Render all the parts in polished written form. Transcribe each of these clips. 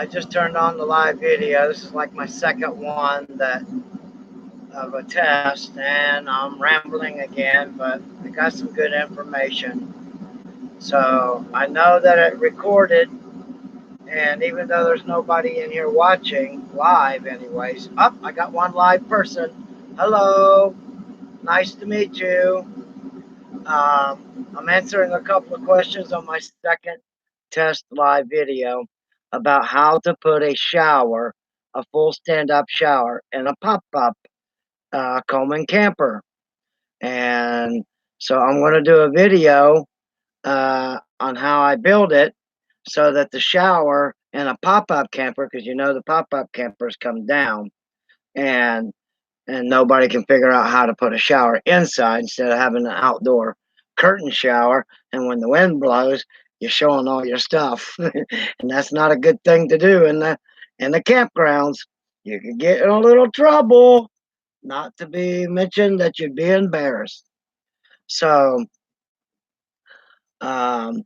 I just turned on the live video. This is like my second one of a test, and I'm rambling again, but I got some good information. So I know that it recorded, and even though there's nobody in here watching live, anyways. I got one live person. Hello, nice to meet you. I'm answering a couple of questions on my second test live video about how to put a shower, a full stand-up shower, in a pop-up Coleman camper. And so I'm going to do a video on how I build it so that the shower in a pop-up camper, because you know the pop-up campers come down, and nobody can figure out how to put a shower inside instead of having an outdoor curtain shower. And when the wind blows, you're showing all your stuff, and that's not a good thing to do in the campgrounds. You could get in a little trouble. Not to be mentioned that you'd be embarrassed. So, um,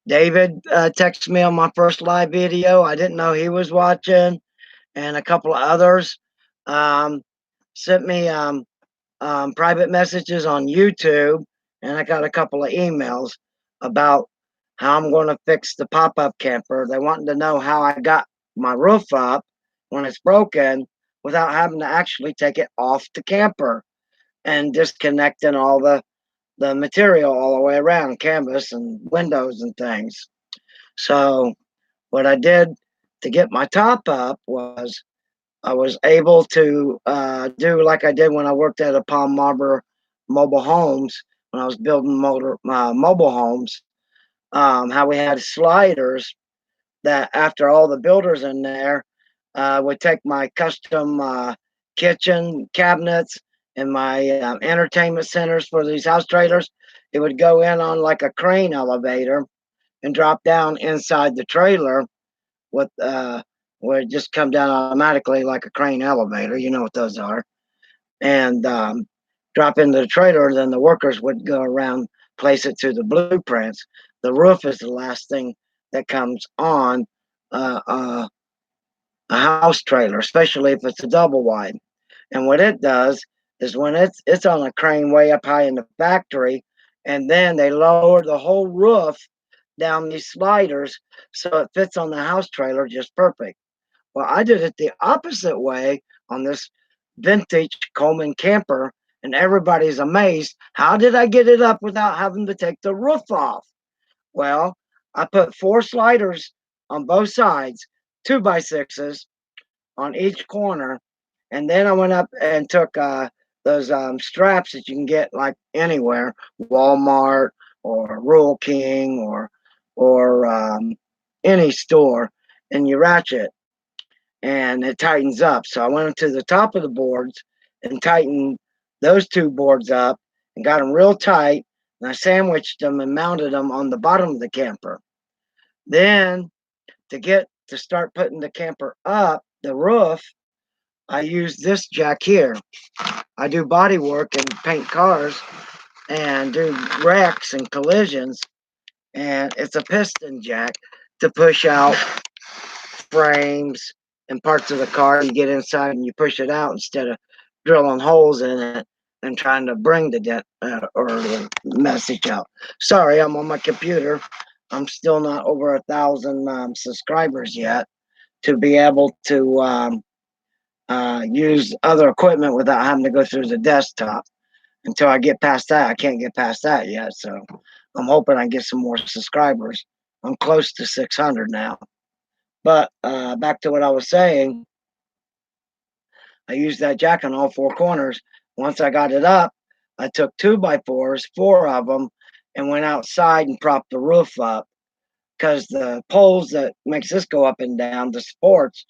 David texted me on my first live video. I didn't know he was watching, and a couple of others um, sent me private messages on YouTube, and I got a couple of emails about how I'm going to fix the pop-up camper. They wanted to know how I got my roof up when it's broken without having to actually take it off the camper and disconnecting all the material all the way around, canvas and windows and things. So what I did to get my top up was I was able to do like I did when I worked at a Palm Harbor mobile homes, when I was building mobile homes, how we had sliders that after all the builders in there would take my custom kitchen cabinets and my entertainment centers for these house trailers. It would go in on like a crane elevator and drop down inside the trailer with where it just come down automatically like a crane elevator. You know what those are. And drop into the trailer. Then the workers would go around, place it to the blueprints. The roof is the last thing that comes on a house trailer, especially if it's a double wide. And what it does is when it's on a crane way up high in the factory, and then they lower the whole roof down these sliders so it fits on the house trailer just perfect. Well, I did it the opposite way on this vintage Coleman camper, and everybody's amazed. How did I get it up without having to take the roof off? Well, I put 4 sliders on both sides, 2x6s on each corner, and then I went up and took those straps that you can get like anywhere, Walmart or Rural King or any store, and you ratchet and it tightens up. So I went to the top of the boards and tightened those 2 boards up and got them real tight. And I sandwiched them and mounted them on the bottom of the camper. Then to start putting the camper up, the roof, I use this jack here. I do body work and paint cars and do wrecks and collisions. And it's a piston jack to push out frames and parts of the car. You get inside and you push it out instead of drilling holes in it and trying to bring the dent or the message out. Sorry, I'm on my computer. I'm still not over 1,000 subscribers yet to be able to use other equipment without having to go through the desktop. Until I get past that, I can't get past that yet. So I'm hoping I get some more subscribers. I'm close to 600 now. But back to what I was saying, I used that jack on all 4 corners. Once I got it up, I took 2x4s, 4 of them, and went outside and propped the roof up because the poles that makes this go up and down, the supports,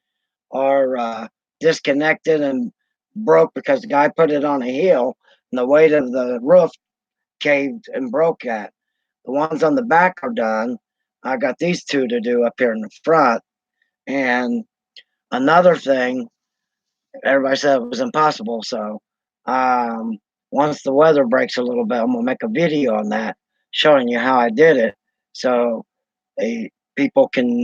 are disconnected and broke because the guy put it on a hill and the weight of the roof caved and broke at. The ones on the back are done. I got these 2 to do up here in the front. And another thing, everybody said it was impossible. So once the weather breaks a little bit, I'm gonna make a video on that, showing you how I did it, so people can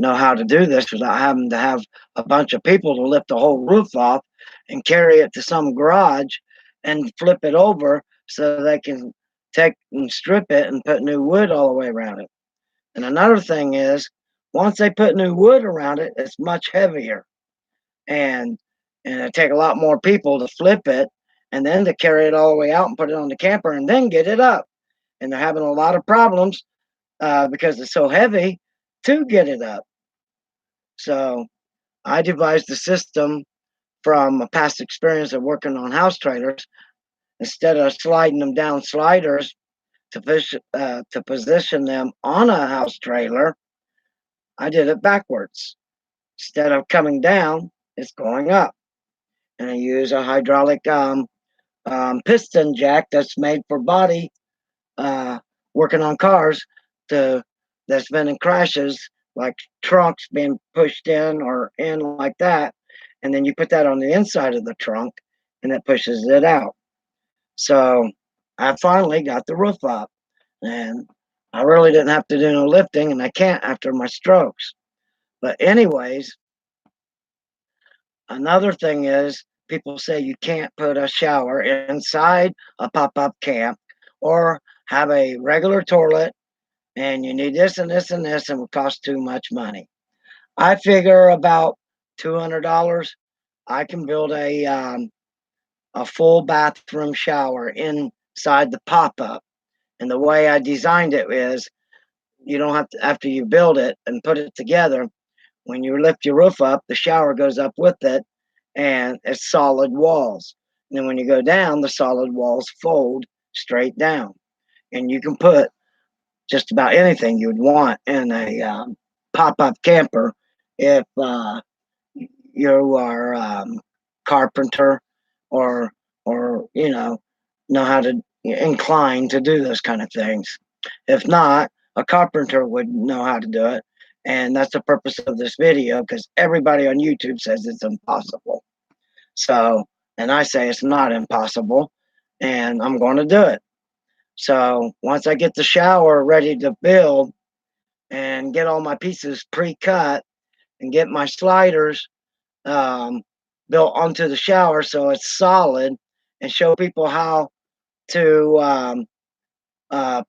know how to do this without having to have a bunch of people to lift the whole roof off and carry it to some garage and flip it over so they can take and strip it and put new wood all the way around it. And another thing is, once they put new wood around it, it's much heavier, and it take a lot more people to flip it and then to carry it all the way out and put it on the camper and then get it up. And they're having a lot of problems because it's so heavy to get it up. So I devised a system from a past experience of working on house trailers. Instead of sliding them down sliders to position them on a house trailer, I did it backwards. Instead of coming down, it's going up. And I use a hydraulic piston jack that's made for body uh, working on cars to that's been in crashes, like trunks being pushed in or in like that, and then you put that on the inside of the trunk and it pushes it out. So I finally got the roof up, and I really didn't have to do no lifting, and I can't after my strokes. But anyways, another thing is people say you can't put a shower inside a pop-up camp or have a regular toilet, and you need this and this and this and it will cost too much money. I figure about $200 I can build a full bathroom shower inside the pop-up. And the way I designed it is you don't have to, after you build it and put it together, when you lift your roof up, the shower goes up with it and it's solid walls. And then when you go down, the solid walls fold straight down. And you can put just about anything you would want in a pop-up camper if you are carpenter or know how to incline to do those kind of things. If not, a carpenter would know how to do it. And that's the purpose of this video because everybody on YouTube says it's impossible. So, and I say it's not impossible and I'm going to do it. So once I get the shower ready to build and get all my pieces pre-cut and get my sliders um, built onto the shower so it's solid and show people how to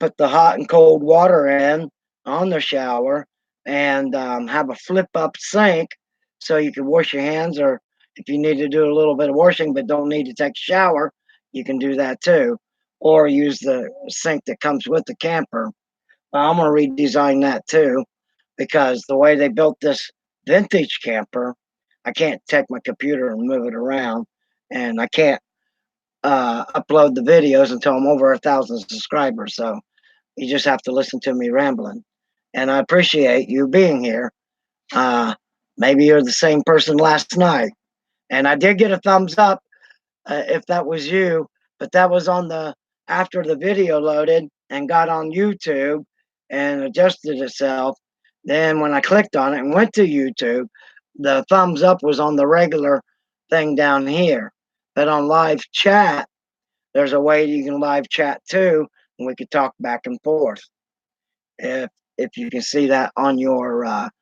put the hot and cold water in on the shower and have a flip up sink so you can wash your hands, or if you need to do a little bit of washing but don't need to take a shower, you can do that too, or use the sink that comes with the camper. I'm going to redesign that too because the way they built this vintage camper, I can't take my computer and move it around, and I can't upload the videos until I'm over 1,000 subscribers. So you just have to listen to me rambling. And I appreciate you being here. Maybe you're the same person last night. And I did get a thumbs up if that was you, but that was on the after the video loaded and got on YouTube and adjusted itself. Then when I clicked on it and went to YouTube, the thumbs up was on the regular thing down here. But on live chat, there's a way you can live chat too, and we could talk back and forth. If you can see that on your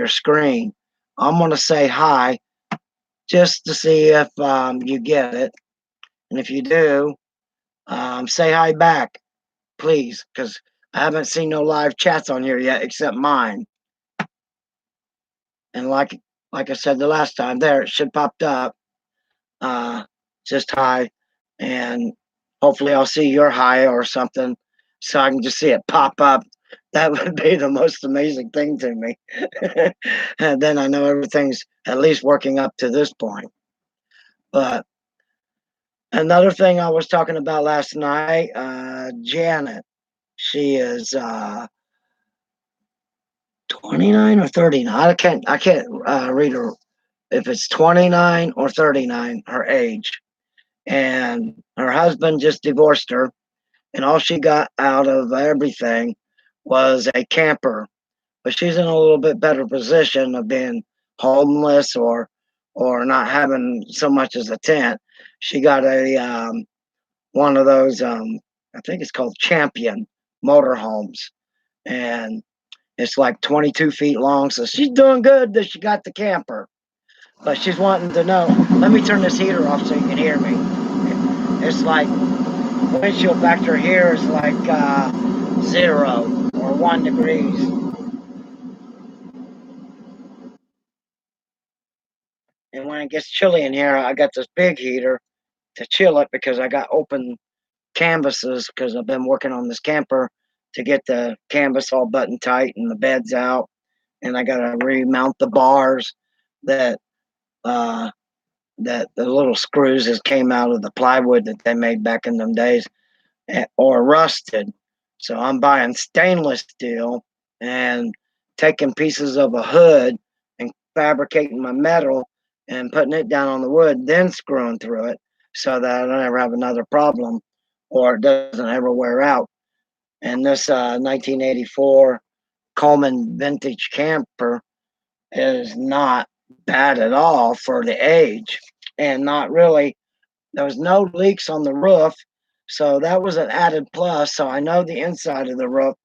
screen, I'm gonna say hi just to see if you get it, and if you do, say hi back, please, because I haven't seen no live chats on here yet except mine. And like I said the last time, there it should popped up. Uh, just hi, and hopefully I'll see your hi or something, so I can just see it pop up. That would be the most amazing thing to me. And then I know everything's at least working up to this point. But another thing I was talking about last night, Janet, she is 29 or 39. I can't read her if it's 29 or 39, her age. And her husband just divorced her, and all she got out of everything was a camper. But she's in a little bit better position of being homeless or not having so much as a tent. She got a one of those I think it's called Champion motorhomes, and It's like 22 feet long. So she's doing good that she got the camper. But she's wanting to know, let me turn this heater off so you can hear me. It's like windshield factor here is like 0 or 1 degrees. And when it gets chilly in here, I got this big heater to chill it because I got open canvases because I've been working on this camper to get the canvas all button tight and the beds out. And I got to remount the bars that uh, that the little screws that came out of the plywood that they made back in them days or rusted. So I'm buying stainless steel and taking pieces of a hood and fabricating my metal and putting it down on the wood, then screwing through it so that I don't ever have another problem or it doesn't ever wear out. And this 1984 Coleman vintage camper is not bad at all for the age, and not really, there was no leaks on the roof, so that was an added plus. So I know the inside of the roof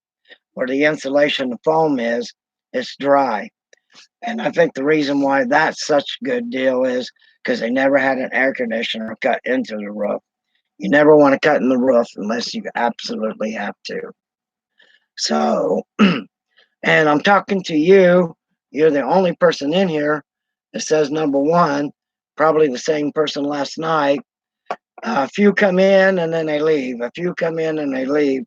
where the insulation, the foam is, it's dry. And I think the reason why that's such a good deal is because they never had an air conditioner cut into the roof. You never want to cut in the roof unless you absolutely have to. So, and I'm talking to you. You're the only person in here that says number one, probably the same person last night. A few come in and then they leave. A few come in and they leave.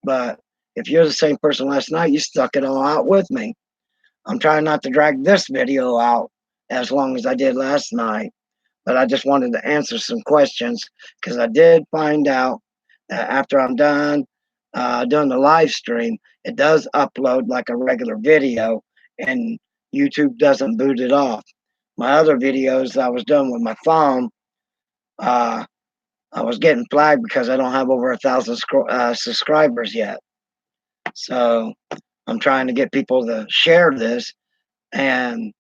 But if you're the same person last night, you stuck it all out with me. I'm trying not to drag this video out as long as I did last night. But I just wanted to answer some questions because I did find out that after I'm done doing the live stream, it does upload like a regular video and YouTube doesn't boot it off. My other videos I was doing with my phone, uh, I was getting flagged because I don't have over 1,000 subscribers yet. So I'm trying to get people to share this, and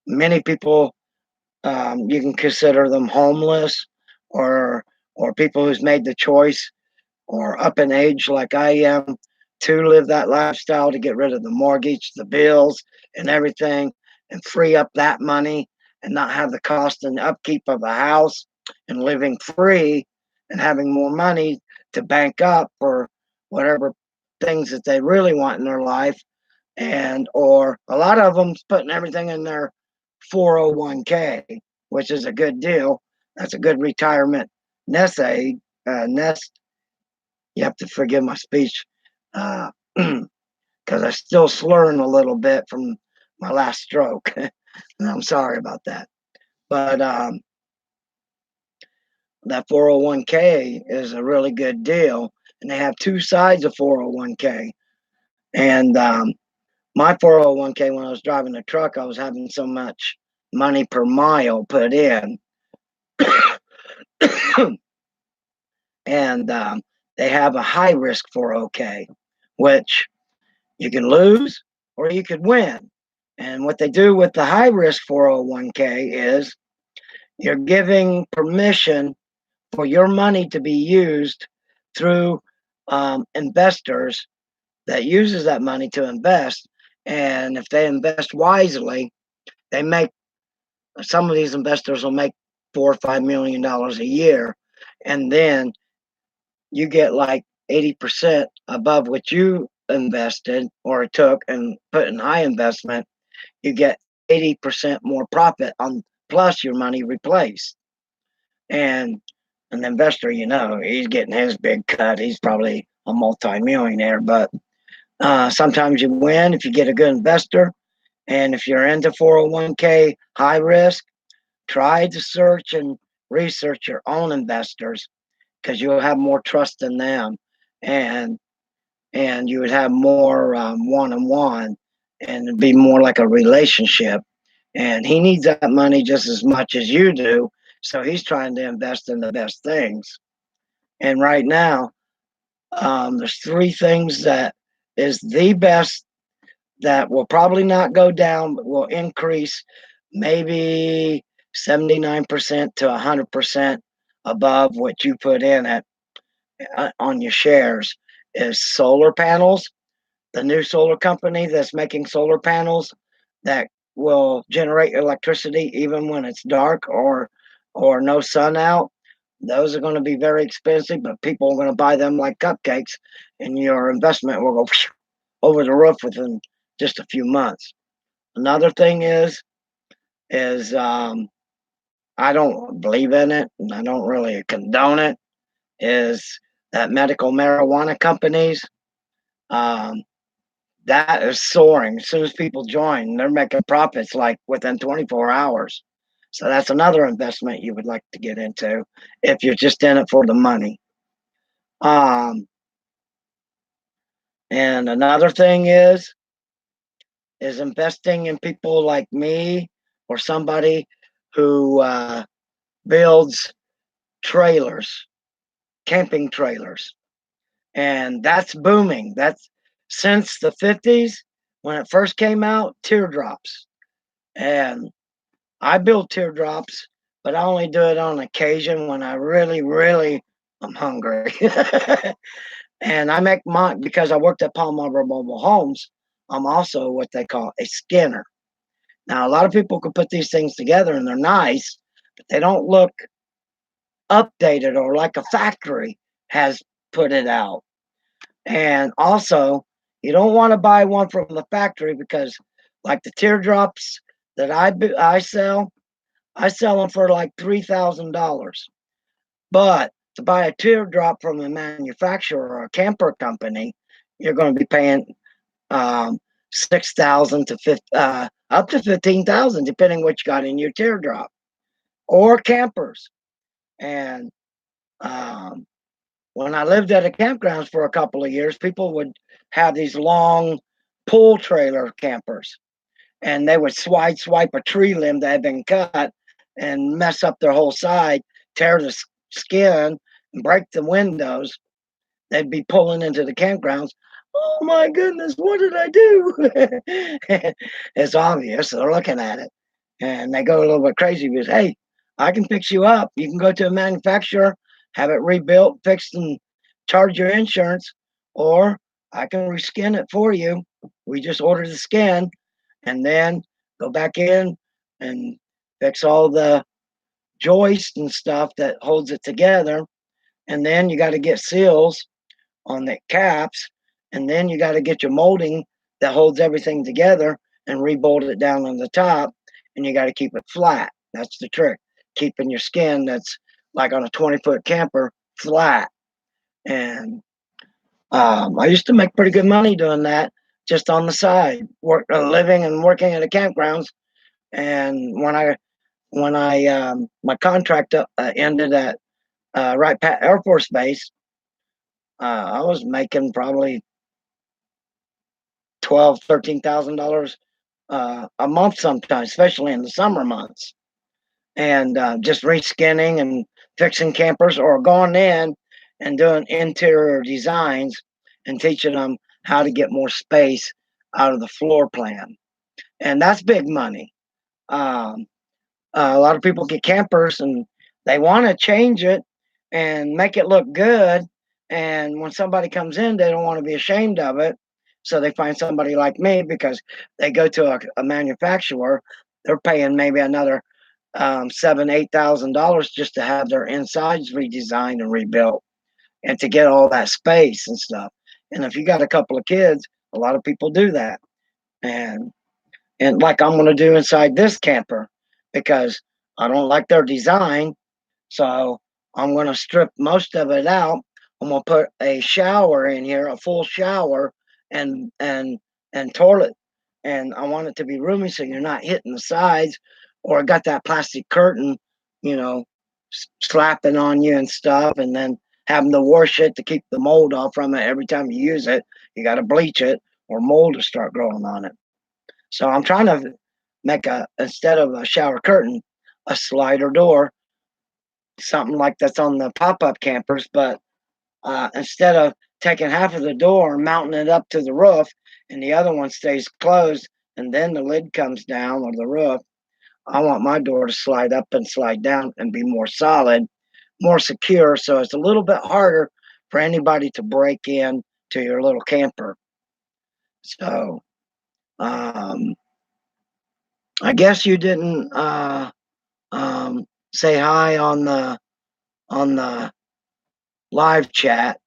many people, you can consider them homeless or people who's made the choice or up in age like I am to live that lifestyle to get rid of the mortgage, the bills, and everything, and free up that money and not have the cost and upkeep of a house and living free and having more money to bank up for whatever things that they really want in their life. And or a lot of them's putting everything in their 401k, which is a good deal. That's a good retirement nest egg, nest. You have to forgive my speech because I'm still slurring a little bit from my last stroke. And I'm sorry about that. But that 401k is a really good deal. And they have two sides of 401k. And my 401k, when I was driving the truck, I was having so much money per mile put in. And they have a high risk 401k, which you can lose or you could win. And what they do with the high risk 401k is you're giving permission for your money to be used through investors that uses that money to invest. And if they invest wisely, they make, some of these investors will make $4 or $5 million a year. And then you get like 80% above what you invested or took and put in high investment. You get 80% more profit on plus your money replaced. And an investor, he's getting his big cut. He's probably a multi-millionaire, but sometimes you win if you get a good investor. And if you're into 401k high risk, try to search and research your own investors because you'll have more trust in them, and you would have more one-on-one, and it'd be more like a relationship. And he needs that money just as much as you do, so he's trying to invest in the best things. And right now, there's three things that is the best that will probably not go down, but will increase maybe 79% to 100% above what you put in at on your shares, is solar panels, the new solar company that's making solar panels that will generate electricity even when it's dark or no sun out. Those are going to be very expensive, but people are going to buy them like cupcakes, and your investment will go over the roof within just a few months. Another thing is I don't believe in it, and I don't really condone it. Is that medical marijuana companies? Um, that is soaring. As soon as people join, they're making profits like within 24 hours. So that's another investment you would like to get into if you're just in it for the money. Um, and another thing is investing in people like me or somebody who builds trailers, camping trailers, and that's booming. That's since the 50s when it first came out, teardrops. And I build teardrops, but I only do it on occasion when I really, really am hungry. And I make mine because I worked at Palm Harbor Mobile Homes. I'm also what they call a skinner. Now, a lot of people can put these things together and they're nice, but they don't look updated or like a factory has put it out. And also, you don't want to buy one from the factory because, like the teardrops that I sell them for like $3,000. But to buy a teardrop from a manufacturer or a camper company, you're going to be paying 6,000 to up to 15,000, depending what you got in your teardrop or campers. And um, when I lived at a campgrounds for a couple of years, people would have these long pull trailer campers, and they would swipe a tree limb that had been cut and mess up their whole side, tear the skin, and break the windows. They'd be pulling into the campgrounds. Oh my goodness, what did I do? It's obvious. They're looking at it and they go a little bit crazy because, hey, I can fix you up. You can go to a manufacturer, have it rebuilt, fixed, and charge your insurance, or I can reskin it for you. We just order the skin and then go back in and fix all the joist and stuff that holds it together. And then you got to get seals on the caps, and then you got to get your molding that holds everything together and rebolt it down on the top, and you got to keep it flat. That's the trick, keeping your skin that's like on a 20-foot camper flat. And I used to make pretty good money doing that just on the side, living and working at the campgrounds. And when I my contract ended at Wright Pat Air Force Base, I was making probably 12, $13,000 a month sometimes, especially in the summer months. And just reskinning and fixing campers or going in and doing interior designs and teaching them how to get more space out of the floor plan. And that's big money. Um, a lot of people get campers and they want to change it and make it look good. And when somebody comes in, they don't want to be ashamed of it. So they find somebody like me because they go to a manufacturer. They're paying maybe another $7,000, $8,000 just to have their insides redesigned and rebuilt and to get all that space and stuff. And if you got a couple of kids, a lot of people do that. And and like I'm going to do inside this camper because I don't like their design. So I'm going to strip most of it out. I'm going to put a shower in here, a full shower, and and and toilet. And I want it to be roomy so you're not hitting the sides, or I got that plastic curtain, you know, slapping on you and stuff, and then having to wash it to keep the mold off from it every time you use it. You got to bleach it, or mold will start growing on it. So I'm trying to make a instead of a shower curtain, a slider door, something like that's on the pop-up campers. But instead of taking half of the door and mounting it up to the roof, and the other one stays closed, and then the lid comes down or the roof, I want my door to slide up and slide down and be more solid, more secure. So it's a little bit harder for anybody to break in to your little camper. So I guess you didn't say hi on the live chat.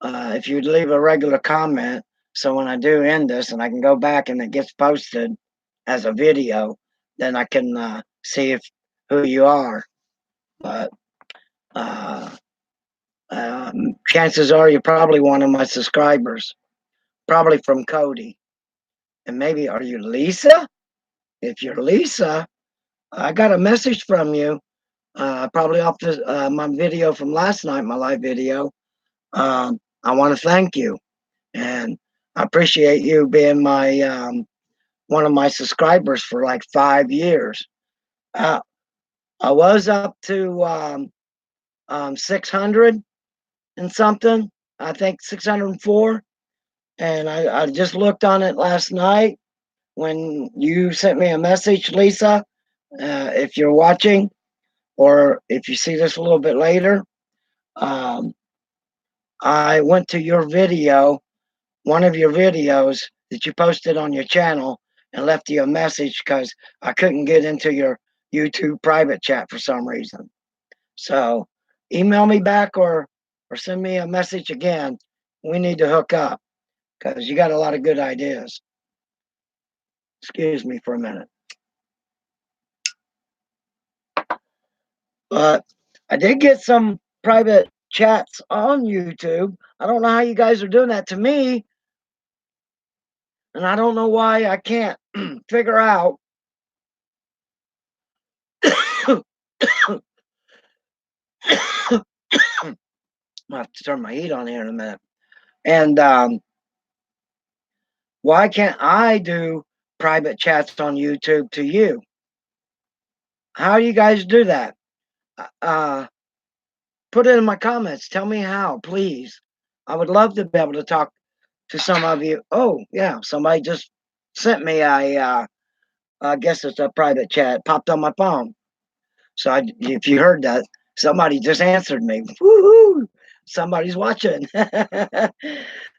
If you'd leave a regular comment, so when I do end this and I can go back and it gets posted as a video, then I can see if who you are. But chances are you're probably one of my subscribers, probably from Cody. And maybe, are you Lisa? If you're Lisa, I got a message from you, probably off my video from last night, my live video. I want to thank you, and I appreciate you being my one of my subscribers for like 5 years. Uh, I was up to 600 and something, I think 604, and I just looked on it last night when you sent me a message, Lisa. If you're watching, or if you see this a little bit later, um, I went to your video, one of your videos that you posted on your channel, and left you a message because I couldn't get into your YouTube private chat for some reason. So email me back or send me a message again. We need to hook up because you got a lot of good ideas. Excuse me for a minute. But I did get some private chats on YouTube. I don't know how you guys are doing that to me. And I don't know why I can't figure out. I have to turn my heat on here in a minute. And why can't I do private chats on YouTube to you? How do you guys do that? Uh, put it in my comments. Tell me how, please. I would love to be able to talk to some of you. Oh, yeah, somebody just sent me I guess it's a private chat, popped on my phone. So if you heard that, somebody just answered me. Woohoo! Somebody's watching.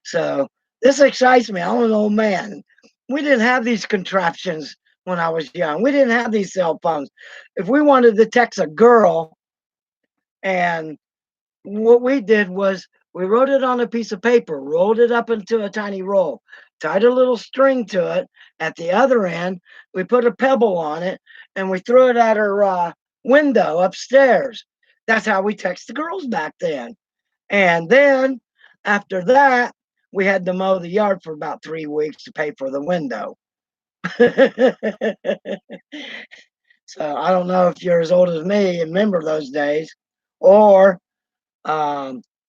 So this excites me. I'm an old man. We didn't have these contraptions when I was young. We didn't have these cell phones. If we wanted to text a girl, and what we did was we wrote it on a piece of paper, rolled it up into a tiny roll, tied a little string to it. At the other end, we put a pebble on it, and we threw it at her window upstairs. That's how we text the girls back then. And then after that, we had to mow the yard for about 3 weeks to pay for the window. So I don't know if you're as old as me and remember those days, or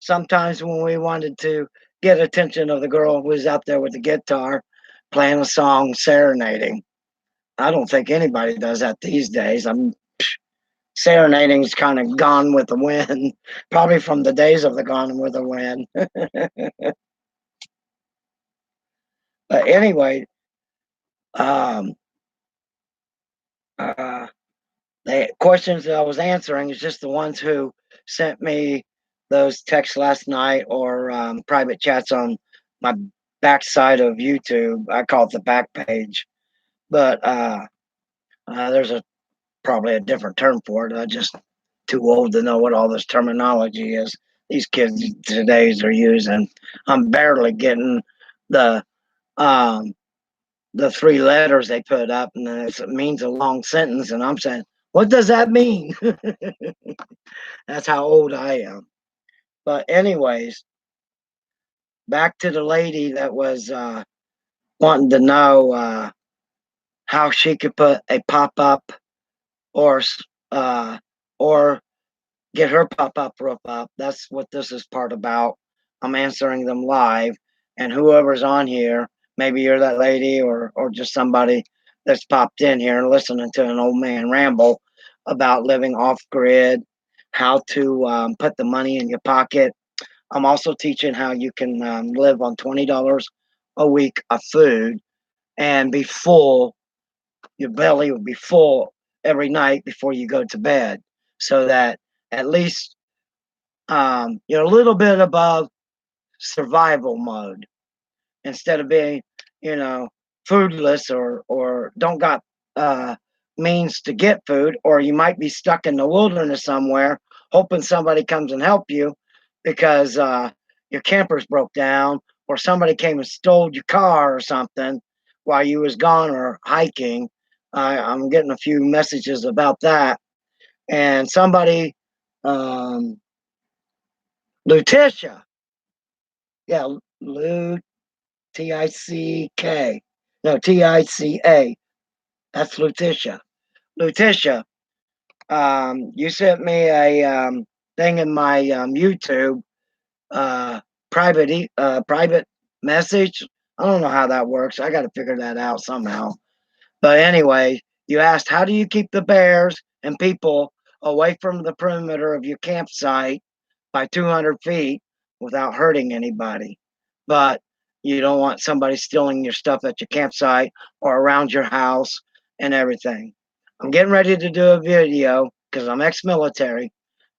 sometimes when we wanted to get attention of the girl who was out there with the guitar playing a song, serenading. I don't think anybody does that these days. Serenading's kind of gone with the wind, probably from the days of the Gone with the Wind. But anyway, um, uh, the questions that I was answering is just the ones who sent me those texts last night, or private chats on my backside of YouTube. I call it the back page, but there's probably a different term for it. I just too old to know what all this terminology is these kids today's are using. I'm barely getting the um, the three letters they put up, and then it means a long sentence, and I'm saying, what does that mean? That's how old I am. But anyways, back to the lady that was wanting to know how she could put a pop-up, or uh, or get her pop-up roof up. That's what this is part about. I'm answering them live, and whoever's on here, maybe you're that lady, or just somebody that's popped in here and listening to an old man ramble about living off grid, how to put the money in your pocket. I'm also teaching how you can live on $20 a week of food and be full. Your belly will be full every night before you go to bed, so that at least you're a little bit above survival mode, instead of being you know, foodless or don't got uh, means to get food, or you might be stuck in the wilderness somewhere, hoping somebody comes and help you because your camper's broke down, or somebody came and stole your car or something while you was gone or hiking. I'm getting a few messages about that, and somebody, um, Letitia, yeah, Lu Tick, no Tica. That's Letitia. Letitia, you sent me a thing in my YouTube uh, private message. I don't know how that works. I got to figure that out somehow. But anyway, you asked how do you keep the bears and people away from the perimeter of your campsite by 200 feet without hurting anybody. But you don't want somebody stealing your stuff at your campsite or around your house and everything. I'm getting ready to do a video because I'm ex military,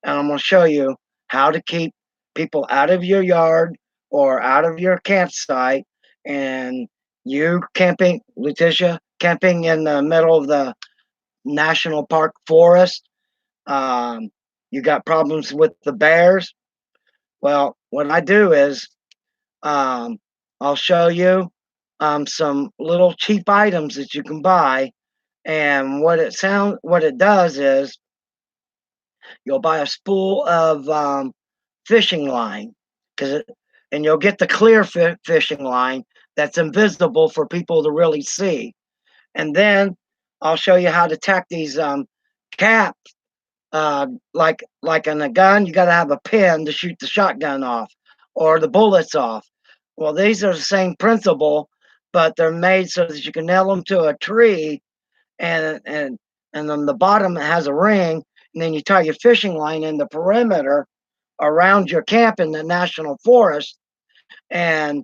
and I'm going to show you how to keep people out of your yard or out of your campsite. And you camping, Letitia, camping in the middle of the national park forest, um, you got problems with the bears. Well, what I do is um, I'll show you some little cheap items that you can buy, and what it does is you'll buy a spool of fishing line, because and you'll get the clear fishing line that's invisible for people to really see, and then I'll show you how to tack these caps. Like in a gun, you got to have a pin to shoot the shotgun off or the bullets off. Well, these are the same principle, but they're made so that you can nail them to a tree, and on the bottom it has a ring, and then you tie your fishing line in the perimeter around your camp in the national forest, and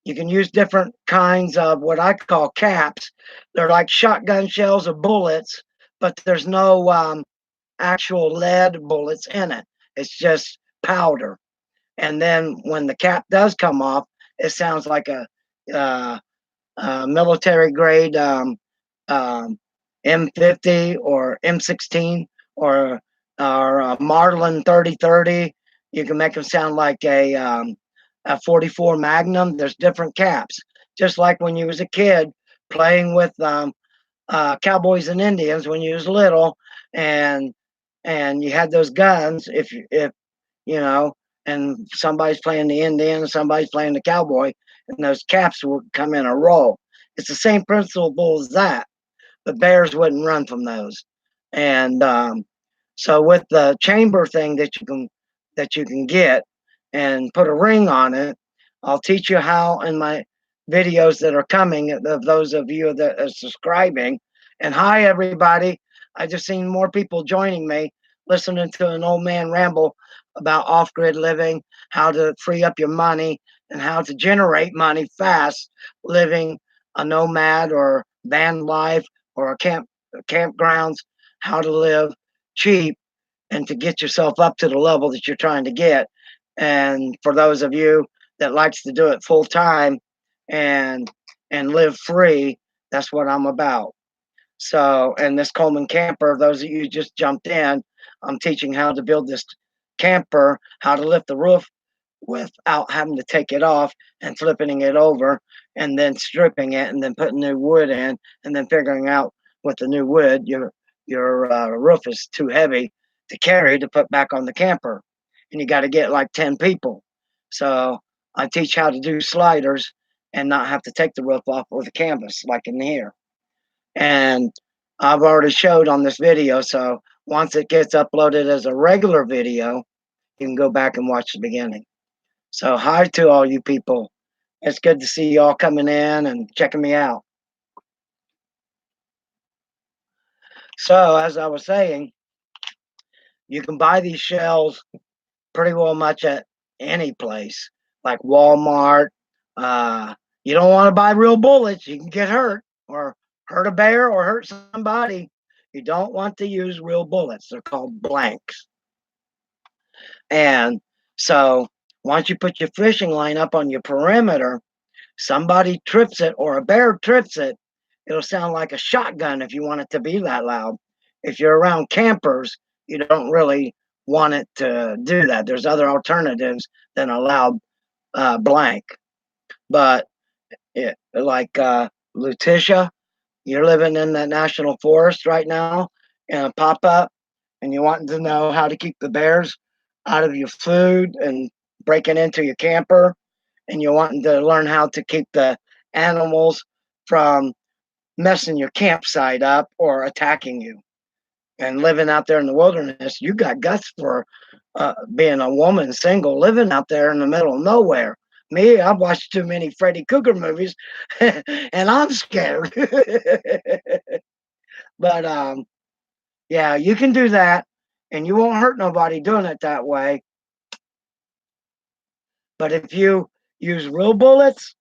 you can use different kinds of what I call caps. They're like shotgun shells or bullets, but there's no actual lead bullets in it. It's just powder. And then when the cap does come off, it sounds like uh, military grade um, M50 or M16 or Marlin 3030. You can make them sound like a 44 Magnum. There's different caps. Just like when you was a kid playing with cowboys and Indians when you was little, and you had those guns. If you know, and somebody's playing the Indian, somebody's playing the cowboy, and those caps would come in a row. It's the same principle as that. The bears wouldn't run from those, and so with the chamber thing that you can get and put a ring on it, I'll teach you how in my videos that are coming of those of you that are subscribing. And hi everybody. I just seen more people joining me listening to an old man ramble about off-grid living, how to free up your money and how to generate money fast living a nomad or van life or a campgrounds, how to live cheap and to get yourself up to the level that you're trying to get. And for those of you that likes to do it full time and live free, that's what I'm about. So, and this Coleman camper, those of you just jumped in, I'm teaching how to build this camper, how to lift the roof without having to take it off and flipping it over and then stripping it and then putting new wood in and then figuring out with the new wood your roof is too heavy to carry to put back on the camper, and you got to get like 10 people. So I teach how to do sliders and not have to take the roof off with a canvas like in here. And I've already showed on this video, so once it gets uploaded as a regular video, you can go back and watch the beginning. So hi to all you people. It's good to see you all coming in and checking me out. So as I was saying, you can buy these shells pretty well much at any place, like Walmart. Uh, you don't want to buy real bullets. You can get hurt or hurt a bear or hurt somebody. You don't want to use real bullets. They're called blanks. And so once you put your fishing line up on your perimeter, somebody trips it or a bear trips it, it'll sound like a shotgun if you want it to be that loud. If you're around campers, you don't really want it to do that. There's other alternatives than a loud blank. But like Letitia, you're living in that national forest right now in a pop up, and you want to know how to keep the bears out of your food and breaking into your camper, and you're wanting to learn how to keep the animals from messing your campsite up or attacking you. And living out there in the wilderness, you got guts for being a woman single living out there in the middle of nowhere. Me, I've watched too many Freddy Krueger movies, and I'm scared. But yeah, you can do that, and you won't hurt nobody doing it that way. But if you use real bullets,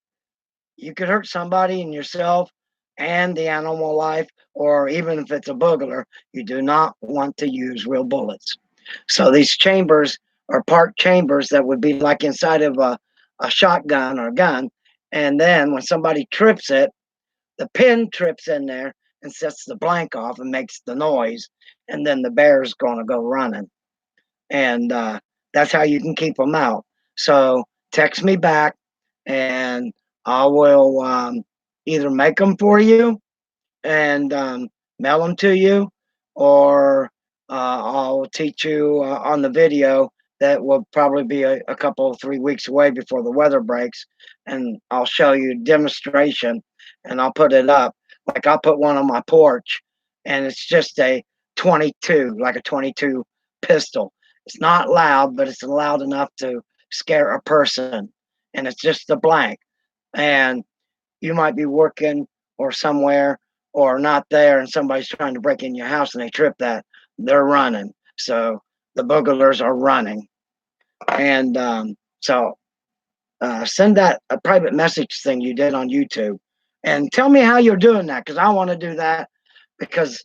you could hurt somebody and yourself and the animal life, or even if it's a boogler, you do not want to use real bullets. So these chambers are part chambers that would be like inside of a shotgun or a gun. And then when somebody trips it, the pin trips in there and sets the blank off and makes the noise. And then the bear's going to go running. And that's how you can keep them out. So text me back, and I will either make them for you and mail them to you, or I'll teach you on the video that will probably be a couple, 3 weeks away before the weather breaks. And I'll show you a demonstration, and I'll put it up. Like I'll put one on my porch, and it's just a 22, like a 22 pistol. It's not loud, but it's loud enough to scare a person. And it's just a blank. And you might be working or somewhere or not there, and somebody's trying to break in your house and they trip that, they're running. So the boogalers are running. And so send that a private message thing you did on YouTube and tell me how you're doing that, because I want to do that, because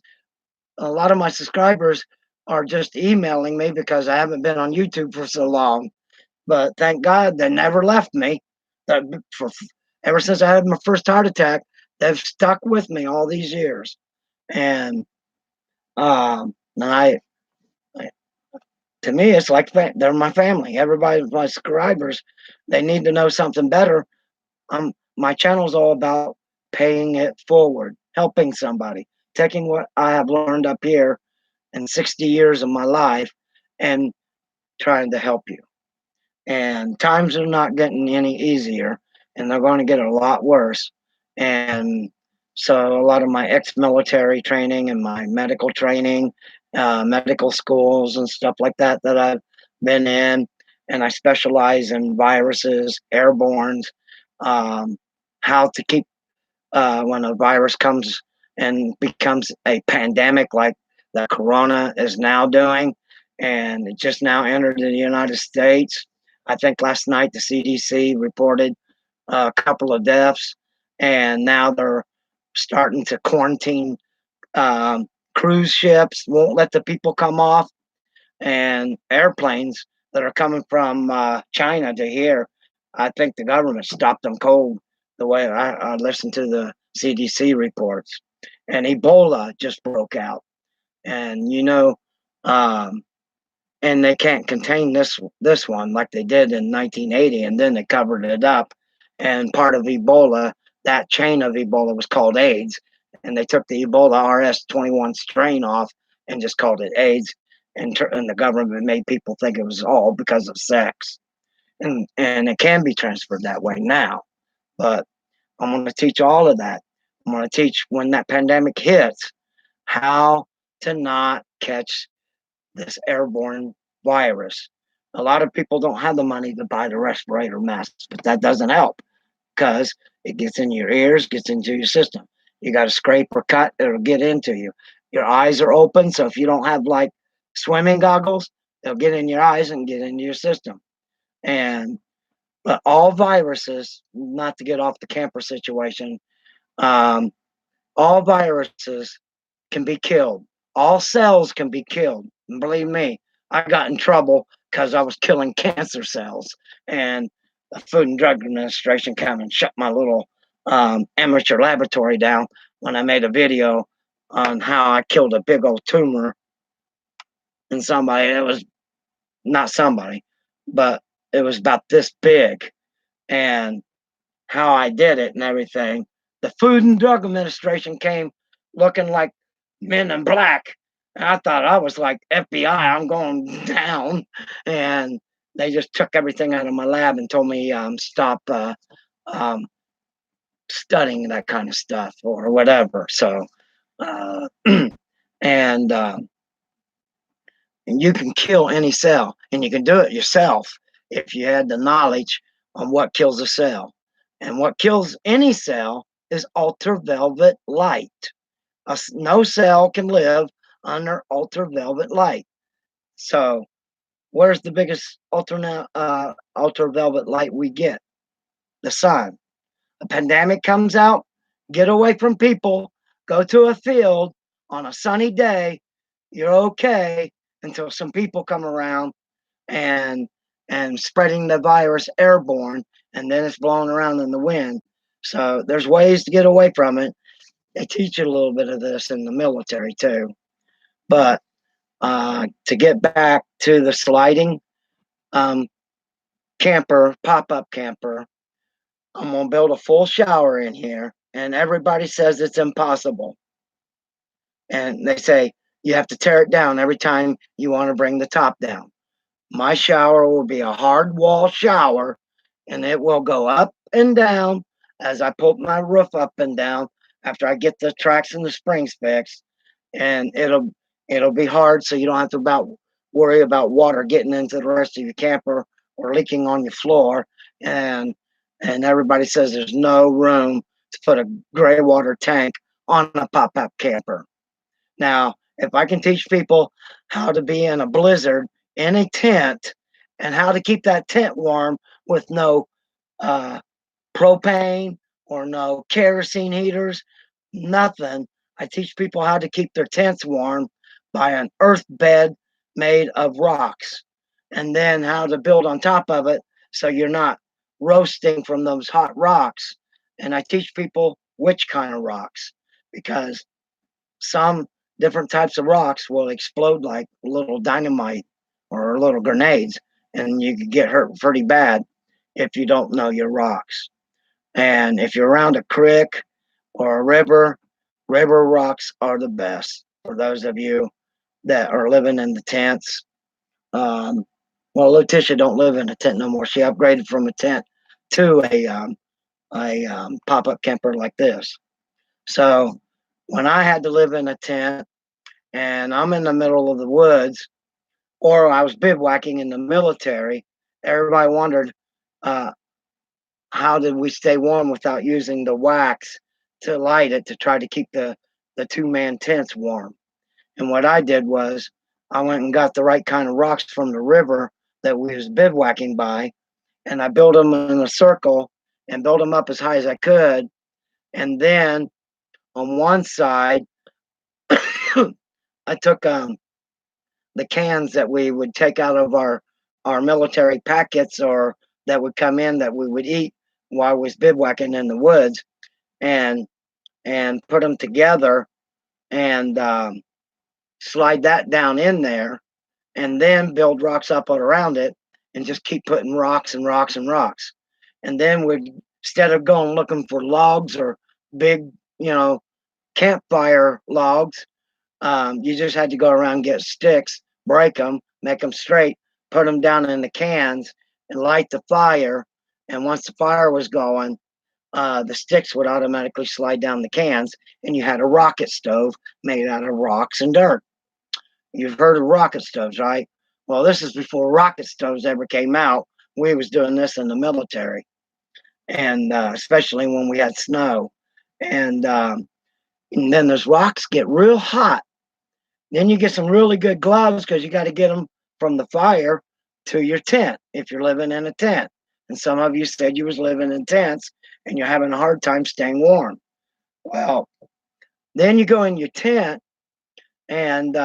a lot of my subscribers are just emailing me because I haven't been on YouTube for so long. But thank God they never left me. For ever since I had my first heart attack, they've stuck with me all these years. And I, to me, it's like they're my family. Everybody, my subscribers, they need to know something better. My channel's all about paying it forward, helping somebody, taking what I have learned up here in 60 years of my life and trying to help you. And times are not getting any easier, and they're going to get a lot worse. And so a lot of my ex-military training and my medical training, medical schools and stuff like that I've been in, and I specialize in viruses, airbornes, how to keep when a virus comes and becomes a pandemic like the corona is now doing, and it just now entered the United States. I think last night the CDC reported a couple of deaths, and now they're starting to quarantine cruise ships, won't let the people come off, and airplanes that are coming from China to here. I think the government stopped them cold. The way I listened to the CDC reports, and Ebola just broke out, and um, and they can't contain this one like they did in 1980, and then they covered it up. And part of Ebola, that chain of Ebola, was called AIDS, and they took the Ebola RS-21 strain off and just called it AIDS. And the government made people think it was all because of sex, and it can be transferred that way now. But I'm going to teach all of that. I'm going to teach when that pandemic hits how to not catch this airborne virus. A lot of people don't have the money to buy the respirator masks, but that doesn't help because it gets in your ears, gets into your system. You got to scrape or cut, it'll get into you. Your eyes are open, so if you don't have like swimming goggles, they'll get in your eyes and get into your system. And but all viruses, not to get off the camper situation, um, all viruses can be killed. All cells can be killed. And believe me, I got in trouble because I was killing cancer cells. And the Food and Drug Administration come and shut my little amateur laboratory down when I made a video on how I killed a big old tumor in somebody. It was not somebody, but it was about this big, and how I did it and everything. The Food and Drug Administration came looking like men in black. And I thought I was like FBI, I'm going down. And they just took everything out of my lab and told me stop um, studying that kind of stuff or whatever. So, uh, and and you can kill any cell, and you can do it yourself if you had the knowledge on what kills a cell. And what kills any cell is ultraviolet light. No cell can live under ultraviolet light. So, where's the biggest ultraviolet light we get? The sun. A pandemic comes out, get away from people, go to a field on a sunny day, you're okay until some people come around and spreading the virus airborne, and then it's blowing around in the wind. So there's ways to get away from it. They teach you a little bit of this in the military too. But to get back to the sliding um, camper, pop-up camper, I'm gonna build a full shower in here, and everybody says it's impossible. And they say you have to tear it down every time you want to bring the top down. My shower will be a hard wall shower, and it will go up and down as I put my roof up and down after I get the tracks and the springs fixed. And it'll be hard, so you don't have to worry about water getting into the rest of your camper or leaking on your floor. And everybody says there's no room to put a gray water tank on a pop-up camper. Now, if I can teach people how to be in a blizzard in a tent and how to keep that tent warm with no uh, propane or no kerosene heaters, nothing. I teach people how to keep their tents warm by an earth bed made of rocks, and then how to build on top of it so you're not roasting from those hot rocks. And I teach people which kind of rocks, because some different types of rocks will explode like little dynamite or little grenades, and you could get hurt pretty bad if you don't know your rocks. And if you're around a creek or a river, river rocks are the best for those of you that are living in the tents. Um, well, Letitia don't live in a tent no more. She upgraded from a tent to a pop-up camper like this. So when I had to live in a tent and I'm in the middle of the woods, or I was bivouacking in the military, everybody wondered uh, how did we stay warm without using the wax to light it to try to keep the two-man tents warm. And what I did was I went and got the right kind of rocks from the river that we was bivouacking by, and I built them in a circle and built them up as high as I could. And then on one side, I took the cans that we would take out of our military packets or that would come in that we would eat while I was bivouacking in the woods, and put them together and slide that down in there, and then build rocks up around it and just keep putting rocks and rocks and rocks. And then we, instead of going looking for logs or big, campfire logs, you just had to go around, get sticks, break them, make them straight, put them down in the cans, and light the fire. And once the fire was going, the sticks would automatically slide down the cans, and you had a rocket stove made out of rocks and dirt. You've heard of rocket stoves, right? Well, this is before rocket stoves ever came out. We was doing this in the military, and especially when we had snow. And then those rocks get real hot. Then you get some really good gloves because you got to get them from the fire to your tent if you're living in a tent. And some of you said you was living in tents and you're having a hard time staying warm. Well, then you go in your tent and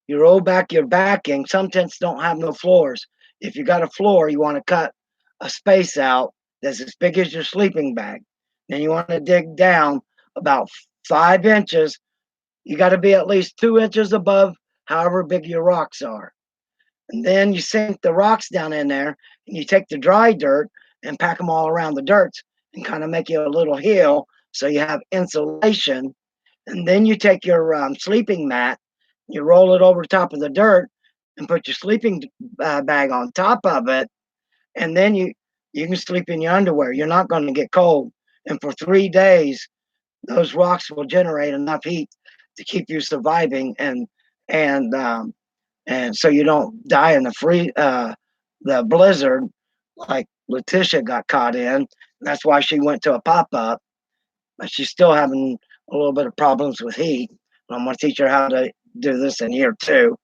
you roll back your backing. Some tents don't have no floors. If you got a floor, you want to cut a space out that's as big as your sleeping bag. Then you want to dig down about 5 inches. You got to be at least 2 inches above however big your rocks are. And then you sink the rocks down in there and you take the dry dirt and pack them all around the dirt and kind of make you a little hill so you have insulation. And then you take your sleeping mat, you roll it over top of the dirt and put your sleeping bag on top of it. And then you can sleep in your underwear. You're not going to get cold. And for 3 days, those rocks will generate enough heat to keep you surviving and and so you don't die in the blizzard like Letitia got caught in. That's why she went to a pop-up, but she's still having a little bit of problems with heat. And I'm going to teach her how to do this in year 2,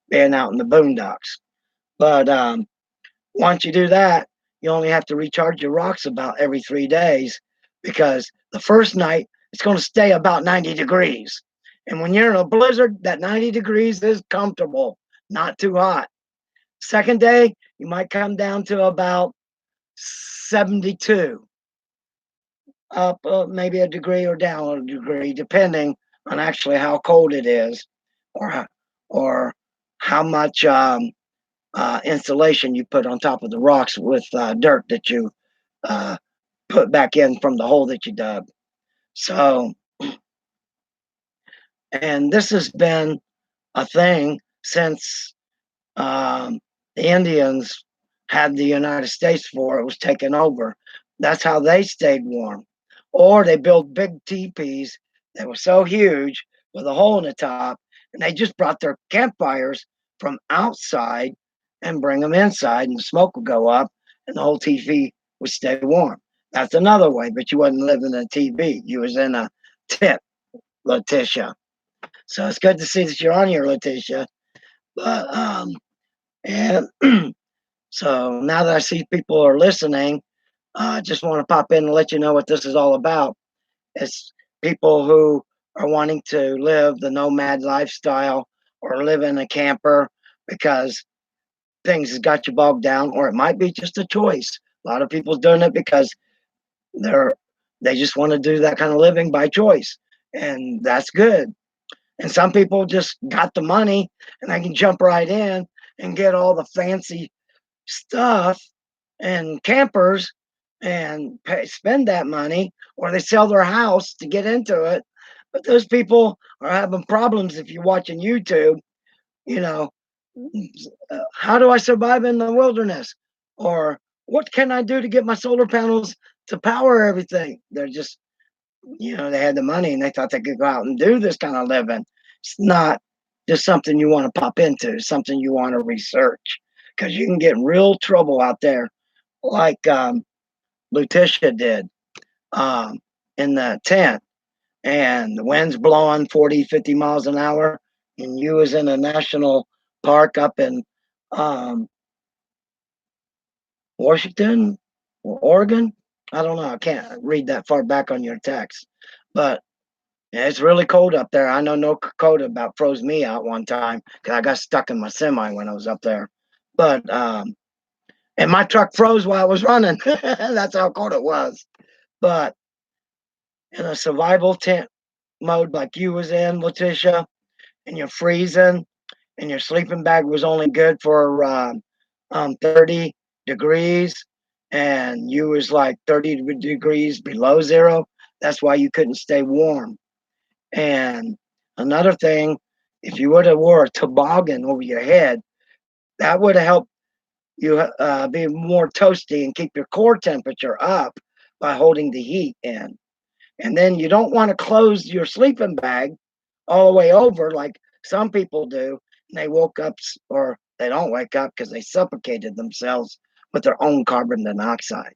being out in the boondocks. But once you do that, you only have to recharge your rocks about every 3 days, because the first night it's going to stay about 90 degrees. And when you're in a blizzard, that 90 degrees is comfortable, not too hot. Second day, you might come down to about 72, up maybe a degree or down a degree, depending on actually how cold it is, or or how much insulation you put on top of the rocks with dirt that you uh, put back in from the hole that you dug. So, and this has been a thing since the Indians had the United States before it was taken over. That's how they stayed warm. Or they built big teepees that were so huge with a hole in the top, and they just brought their campfires from outside and bring them inside, and the smoke would go up, and the whole teepee would stay warm. That's another way, but you wasn't living in a teepee. You was in a tent, Letitia. So it's good to see that you're on here, Letitia. But and so now that I see people are listening, I just want to pop in and let you know what this is all about. It's people who are wanting to live the nomad lifestyle or live in a camper because things has got you bogged down, or it might be just a choice. A lot of people's doing it because they're they just want to do that kind of living by choice, and that's good. And some people just got the money and they can jump right in and get all the fancy stuff and campers and spend that money, or they sell their house to get into it. But those people are having problems. If you're watching YouTube, you know, how do I survive in the wilderness? Or what can I do to get my solar panels to power everything? They're just, they had the money and they thought they could go out and do this kind of living. It's not just something you want to pop into, something you want to research, because you can get in real trouble out there, like Letitia did, um, in the tent, and the wind's blowing 40, 50 miles an hour, and you was in a national park up in um, Washington or Oregon. I don't know. I can't read that far back on your text, but yeah, it's really cold up there. I know North Dakota about froze me out one time because I got stuck in my semi when I was up there. But and my truck froze while I was running. That's how cold it was. But in a survival tent mode like you was in, Letitia, and you're freezing, and your sleeping bag was only good for 30 degrees, and you was like 30 degrees below zero. That's why you couldn't stay warm. And another thing, if you would have wore a toboggan over your head, that would have helped you be more toasty and keep your core temperature up by holding the heat in. And then you don't want to close your sleeping bag all the way over like some people do. And they woke up, or they don't wake up because they suffocated themselves with their own carbon dioxide.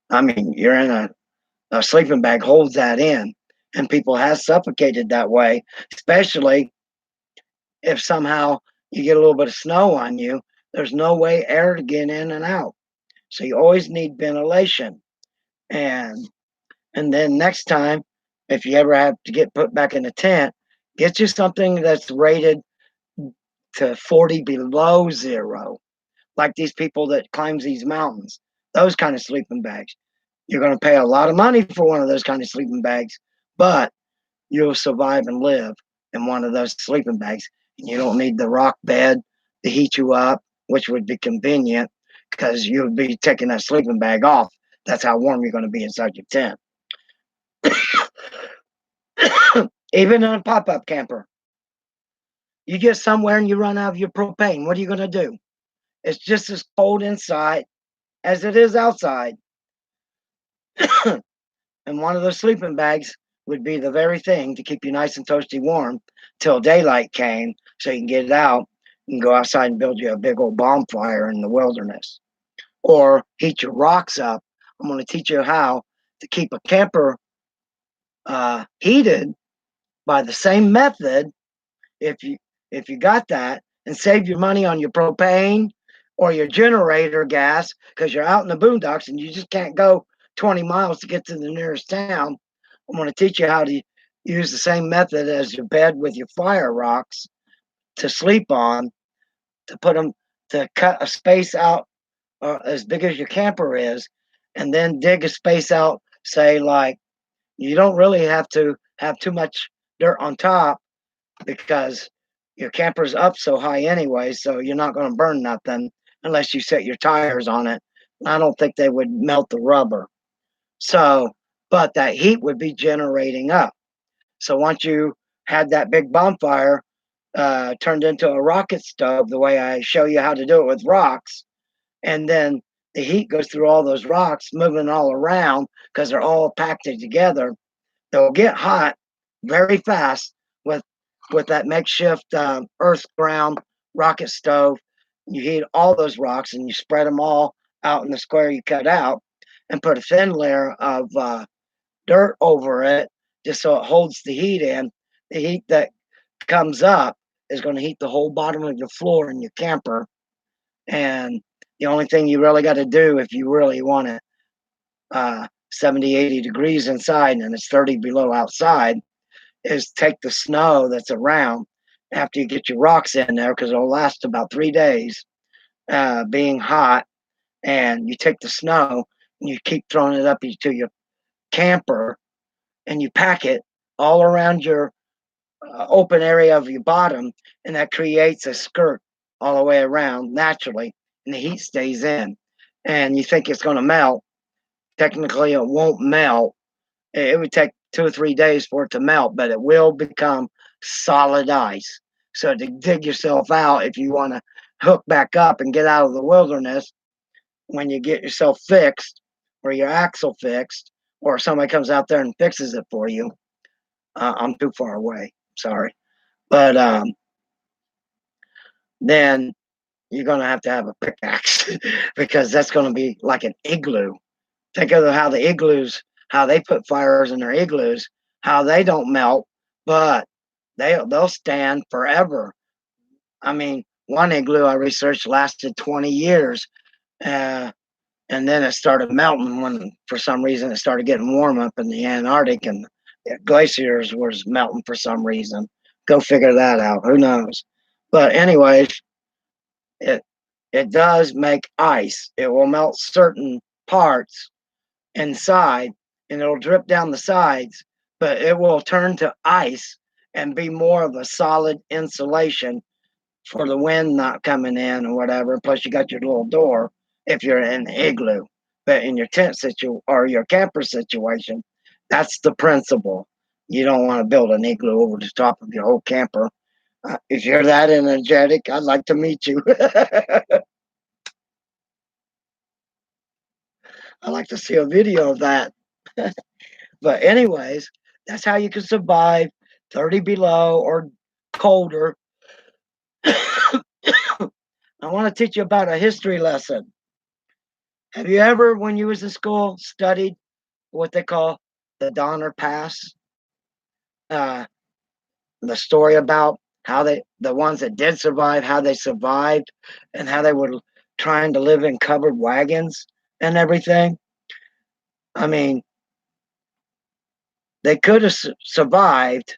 I mean, you're in a sleeping bag holds that in, and people have suffocated that way, especially if somehow you get a little bit of snow on you. There's no way air to get in and out, so you always need ventilation. And then next time, if you ever have to get put back in a tent, get you something that's rated to 40 below zero, like these people that climbs these mountains. those kind of sleeping bags. You're going to pay a lot of money for one of those kind of sleeping bags, but you'll survive and live in one of those sleeping bags. And you don't need the rock bed to heat you up, which would be convenient because you'll be taking that sleeping bag off. That's how warm you're going to be inside your tent. Even in a pop-up camper, you get somewhere and you run out of your propane. What are you going to do? It's just as cold inside as it is outside. And one of those sleeping bags would be the very thing to keep you nice and toasty warm till daylight came so you can get it out and go outside and build you a big old bonfire in the wilderness. Or heat your rocks up. I'm going to teach you how to keep a camper heated by the same method if you got that, and save your money on your propane or your generator gas because you're out in the boondocks and you just can't go 20 miles to get to the nearest town. I'm going to teach you how to use the same method as your bed with your fire rocks to sleep on, to put them, to cut a space out as big as your camper is, and then dig a space out, say, like, you don't really have to have too much dirt on top because your camper's up so high anyway, so you're not going to burn nothing unless you set your tires on it. I don't think they would melt the rubber. So, but that heat would be generating up. So once you had that big bonfire turned into a rocket stove, the way I show you how to do it with rocks, and then the heat goes through all those rocks, moving all around because they're all packed together. They'll get hot very fast with that makeshift earth ground rocket stove. You heat all those rocks and you spread them all out in the square you cut out, and put a thin layer of dirt over it just so it holds the heat in. The heat that comes up is going to heat the whole bottom of your floor in your camper. And the only thing you really got to do if you really want it 70, 80 degrees inside and it's 30 below outside is take the snow that's around after you get your rocks in there because it'll last about 3 days being hot, and you take the snow and you keep throwing it up into your camper and you pack it all around your open area of your bottom, and that creates a skirt all the way around naturally, and the heat stays in. And you think it's going to melt. Technically, it won't melt. It would take 2 or 3 days for it to melt, but it will become solid ice. So to dig yourself out, if you want to hook back up and get out of the wilderness, when you get yourself fixed or your axle fixed, or somebody comes out there and fixes it for you, I'm too far away. Sorry. But then you're going to have a pickaxe because that's going to be like an igloo. Think of how the igloos, how they put fires in their igloos, how they don't melt, but they'll stand forever. I mean, one igloo I researched lasted 20 years, uh, and then it started melting when, for some reason, it started getting warm up in the Antarctic, and the glaciers was melting for some reason. Go figure that out. Who knows? But anyways, it it does make ice. It will melt certain parts inside and it'll drip down the sides, but it will turn to ice and be more of a solid insulation for the wind not coming in or whatever. Plus, you got your little door if you're in the igloo. But in your tent situation or your camper situation, that's the principle. You don't want to build an igloo over the top of your whole camper. If you're that energetic, I'd like to meet you. I'd like to see a video of that. But anyways, that's how you can survive 30 below or colder. I want to teach you about a history lesson. Have you ever, when you was in school, studied what they call the Donner Pass? Uh, the story about how the ones that did survive, how they survived, and how they were trying to live in covered wagons and everything. I mean, they could have survived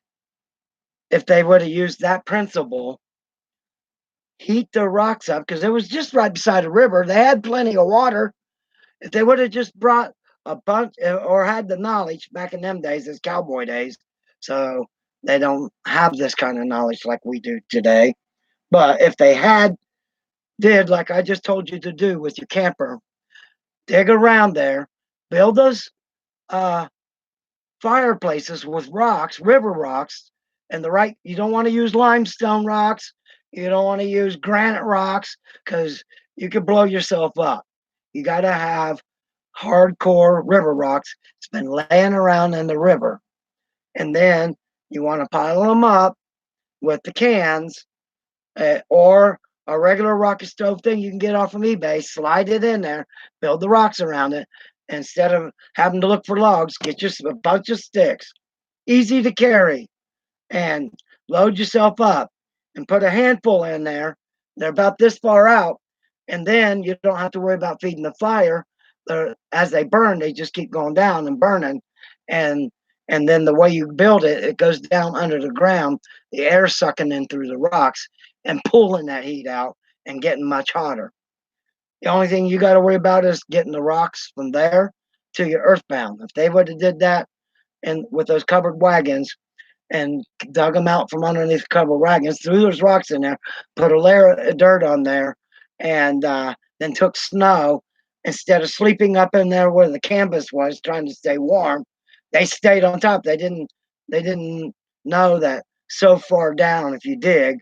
if they would have used that principle, heat the rocks up, because it was just right beside a river. They had plenty of water, If they would have just brought a bunch or had the knowledge back in them days, as cowboy days, so they don't have this kind of knowledge like we do today. But if they had did like I just told you to do with your camper, dig around there, build those uh, fireplaces with rocks, river rocks, and the right. You don't want to use limestone rocks. You don't want to use granite rocks because you could blow yourself up. You got to have hardcore river rocks. It's been laying around in the river, and then you want to pile them up with the cans or a regular rocket stove thing you can get off of eBay, slide it in there, build the rocks around it. Instead of having to look for logs, get you a bunch of sticks, easy to carry, and load yourself up and put a handful in there. They're about this far out, and then you don't have to worry about feeding the fire. As they burn, they just keep going down and burning, and and then the way you build it, it goes down under the ground, the air sucking in through the rocks and pulling that heat out and getting much hotter. The only thing you got to worry about is getting the rocks from there to your earthbound. If they would have did that and with those covered wagons, and dug them out from underneath a couple of wagons, threw those rocks in there, put a layer of dirt on there, and then took snow. Instead of sleeping up in there where the canvas was, trying to stay warm, they stayed on top. They didn't. They didn't know that so far down, if you dig,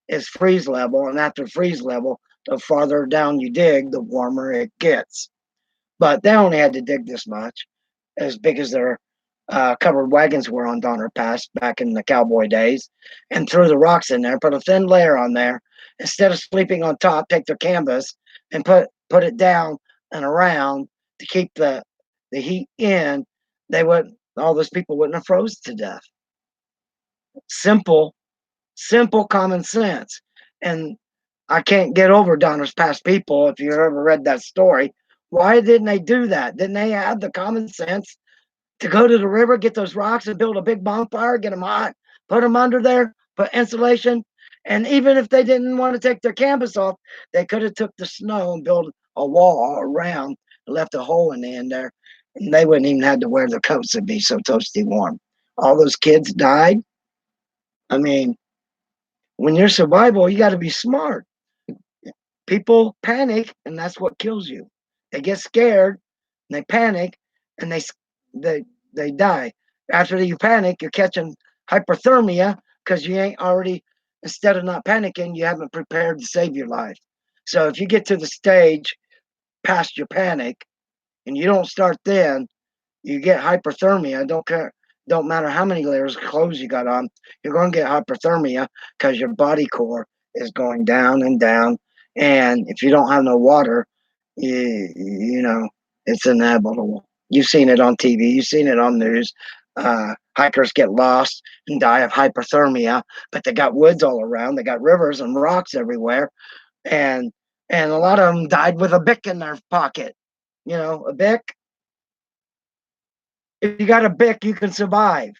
is freeze level, and after freeze level, the farther down you dig, the warmer it gets. But they only had to dig this much, as big as their covered wagons were on Donner Pass back in the cowboy days, and threw the rocks in there, put a thin layer on there. Instead of sleeping on top, take their canvas and put it down and around to keep the heat in. They would All those people wouldn't have froze to death. Simple, simple common sense. And I can't get over Donner's Pass people. If you've ever read that story, why didn't they do that? Didn't they have the common sense to go to the river, get those rocks and build a big bonfire, get them hot, put them under there, put insulation. And even if they didn't want to take their canvas off, they could have took the snow and built a wall around and left a hole in the end there. And they wouldn't even have to wear their coats. It'd be so toasty warm. All those kids died. I mean, when you're survival, you got to be smart. People panic, and that's what kills you. They get scared, and they panic, and they they die. After you panic, you're catching hypothermia because you ain't already. Instead of not panicking, you haven't prepared to save your life. So if you get to the stage past your panic and you don't start then, you get hyperthermia. Don't care. Don't matter how many layers of clothes you got on, you're going to get hyperthermia because your body core is going down and down. And if you don't have no water, you know it's inevitable. You've seen it on TV. You've seen it on news. Hikers get lost and die of hyperthermia, but they got woods all around. They got rivers and rocks everywhere, and a lot of them died with a bic in their pocket. You know, a bic. If you got a bic, you can survive.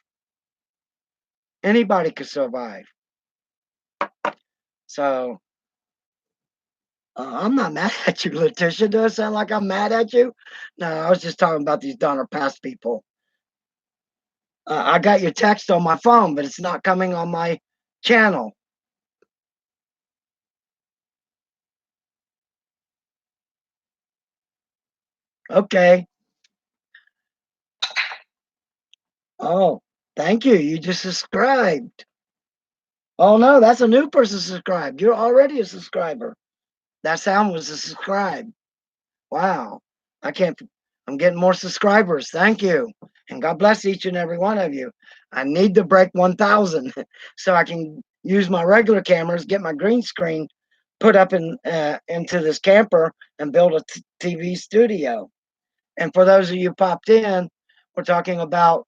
Anybody can survive. So I'm not mad at you, Letitia. Does it sound like I'm mad at you? No, I was just talking about these Donner Pass people. I got your text on my phone, but it's not coming on my channel. Okay. Oh, thank you. You just subscribed. Oh no, that's a new person subscribed. You're already a subscriber. That sound was a subscribe. Wow. I can't, I'm getting more subscribers. Thank you. And God bless each and every one of you. I need to break 1,000 so I can use my regular cameras, get my green screen put up into this camper and build a TV studio. And for those of you popped in, we're talking about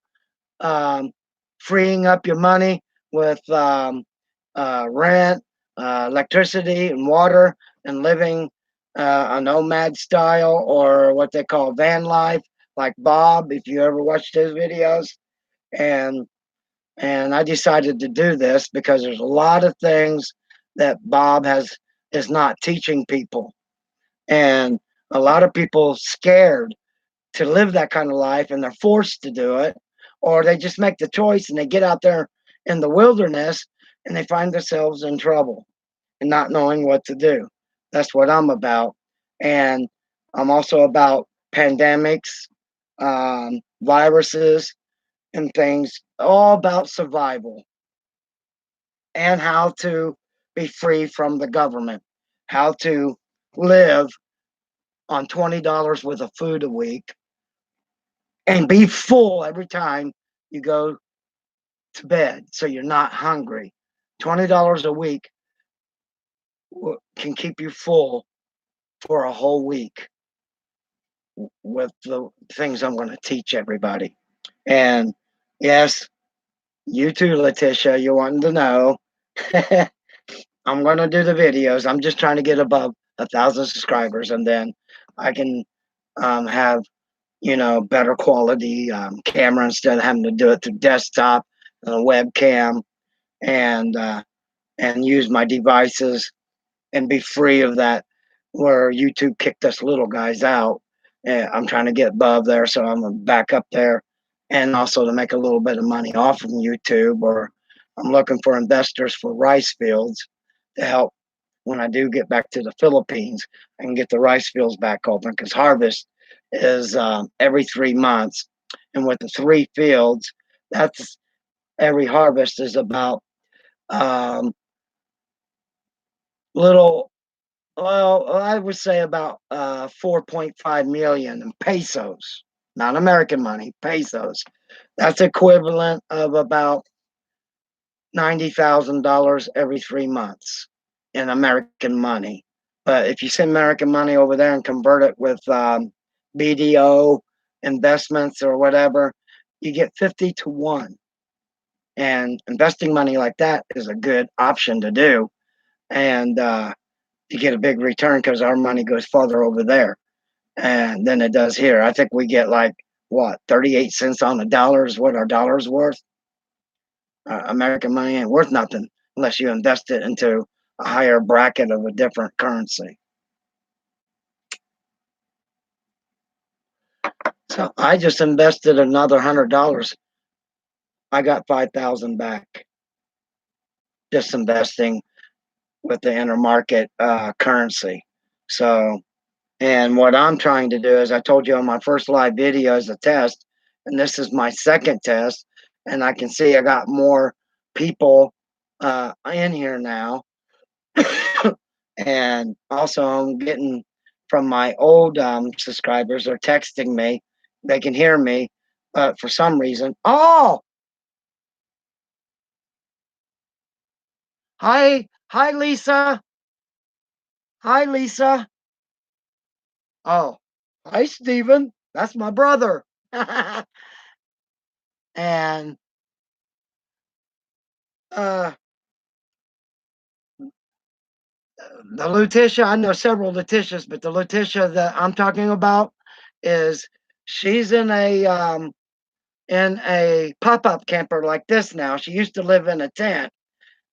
um, freeing up your money with rent, electricity, and water, and living a nomad style or what they call van life, like Bob, if you ever watched his videos. And I decided to do this because there's a lot of things that Bob is not teaching people, and a lot of people scared to live that kind of life, and they're forced to do it, or they just make the choice and they get out there in the wilderness and they find themselves in trouble and not knowing what to do. That's what I'm about. And I'm also about pandemics, viruses, and things, all about survival and how to be free from the government, how to live on $20 worth of food a week and be full every time you go to bed so you're not hungry. $20 a week can keep you full for a whole week with the things I'm going to teach everybody. And yes, you too, Letitia, you wanted to know. I'm going to do the videos. I'm just trying to get above 1,000 subscribers, and then I can have better quality camera instead of having to do it through desktop and a webcam, and use my devices and be free of that where YouTube kicked us little guys out. And I'm trying to get above there, so I'm back up there, and also to make a little bit of money off of YouTube. Or I'm looking for investors for rice fields to help when I do get back to the Philippines and get the rice fields back open, because harvest is every 3 months, and with the 3 fields, that's every harvest is about little well, I would say about 4.5 million in pesos, not American money, pesos. That's equivalent of about $90,000 every 3 months in American money. But if you send American money over there and convert it with BDO investments or whatever, you get 50 to 1. And investing money like that is a good option to do. And you get a big return because our money goes farther over there and than it does here. I think we get like what 38 cents on the dollar is what our dollar's worth. American money ain't worth nothing unless you invest it into a higher bracket of a different currency. So I just invested another $100. I got 5,000 back just investing with the intermarket currency. So, and what I'm trying to do is, I told you on my first live video is a test, and this is my second test, and I can see I got more people in here now. And also I'm getting from my old subscribers, they're texting me, they can hear me, but for some reason, oh, hi Lisa, hi Lisa, oh, hi Stephen, that's my brother. And uh the Letitia, I know several Letitias, but the Letitia that I'm talking about is, she's in a pop-up camper like this now. She used to live in a tent,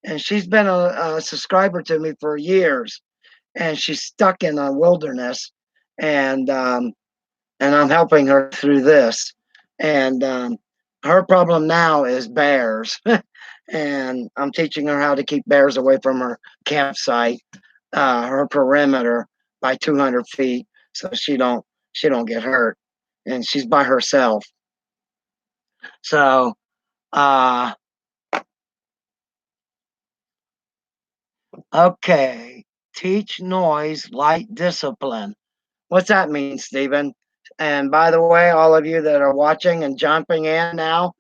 and she's been a subscriber to me for years, and she's stuck in a wilderness, and I'm helping her through this. And her problem now is bears, and I'm teaching her how to keep bears away from her campsite, her perimeter by 200 feet, so she don't get hurt, and she's by herself. So uh okay, teach noise light discipline. What's that mean, Stephen? And by the way, all of you that are watching and jumping in now,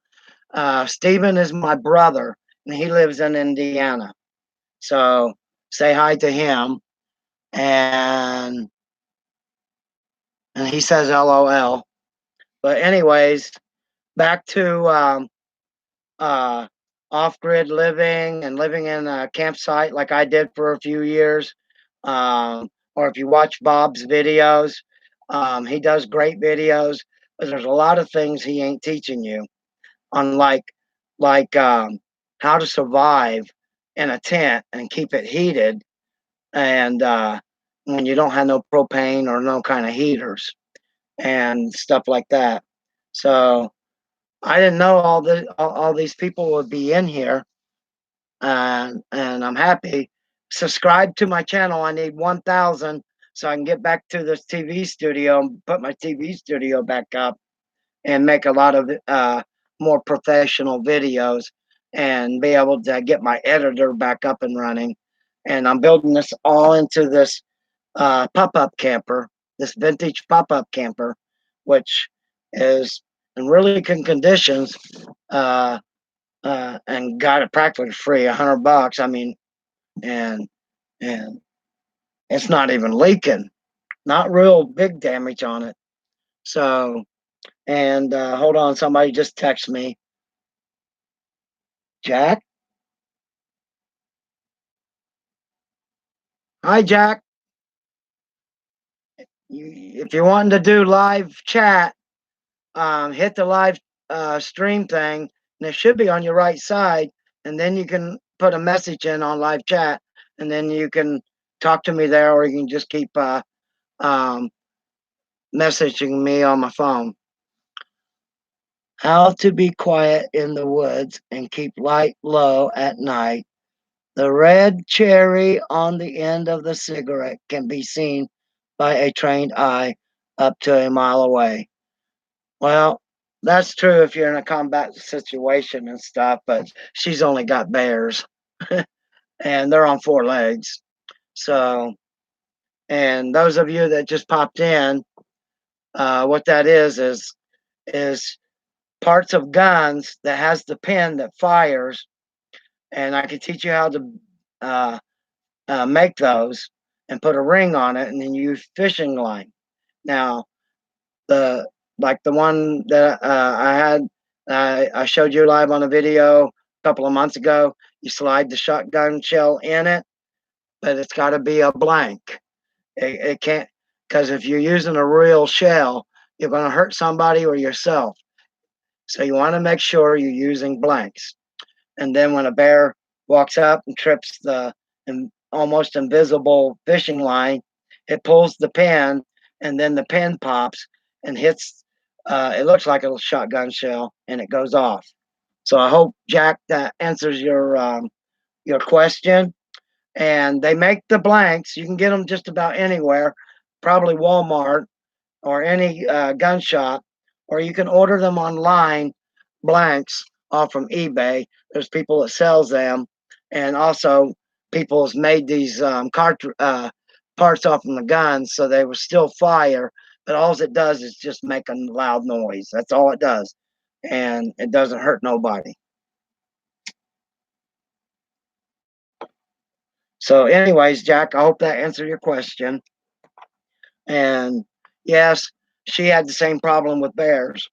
Stephen is my brother, and he lives in Indiana. So say hi to him, and he says LOL. But anyways, back to uh, off-grid living and living in a campsite like I did for a few years. Or if you watch Bob's videos, he does great videos, but there's a lot of things he ain't teaching you on, like how to survive in a tent and keep it heated, and when you don't have no propane or no kind of heaters and stuff like that. So I didn't know all these people would be in here, and I'm happy. Subscribe to my channel. I need 1,000 so I can get back to this TV studio and put my TV studio back up and make a lot of more professional videos and be able to get my editor back up and running. And I'm building this all into this pop-up camper, this vintage pop-up camper, which is in really good conditions, uh, and got it practically free, $100. I mean, and and it's not even leaking, not real big damage on it. So, and hold on, somebody just texted me. Jack, hi Jack. If you're wanting to do live chat, hit the live stream thing, and it should be on your right side, and then you can put a message in on live chat, and then you can talk to me there, or you can just keep um, messaging me on my phone. How to be quiet in the woods and keep light low at night. The red cherry on the end of the cigarette can be seen by a trained eye up to a mile away. Well, that's true if you're in a combat situation and stuff, but she's only got bears and they're on four legs. So, and those of you that just popped in, what that is parts of guns that has the pin that fires, and I can teach you how to uh, make those and put a ring on it, and then you use fishing line. Now, the like the one that I had, I showed you live on a video a couple of months ago. You slide the shotgun shell in it, but it's got to be a blank. It can't, because if you're using a real shell, you're going to hurt somebody or yourself. So you want to make sure you're using blanks. And then when a bear walks up and trips the almost invisible fishing line, it pulls the pin, and then the pin pops and hits. It looks like a shotgun shell, and it goes off. So I hope Jack that answers your question. And they make the blanks. You can get them just about anywhere, probably Walmart or any gun shop, or you can order them online, blanks off from eBay. There's people that sells them, and also people has made these parts off from the guns, so they will still fire, but all it does is just make a loud noise. That's all it does, and it doesn't hurt nobody. So, anyways, Jack, I hope that answered your question. And yes, she had the same problem with bears.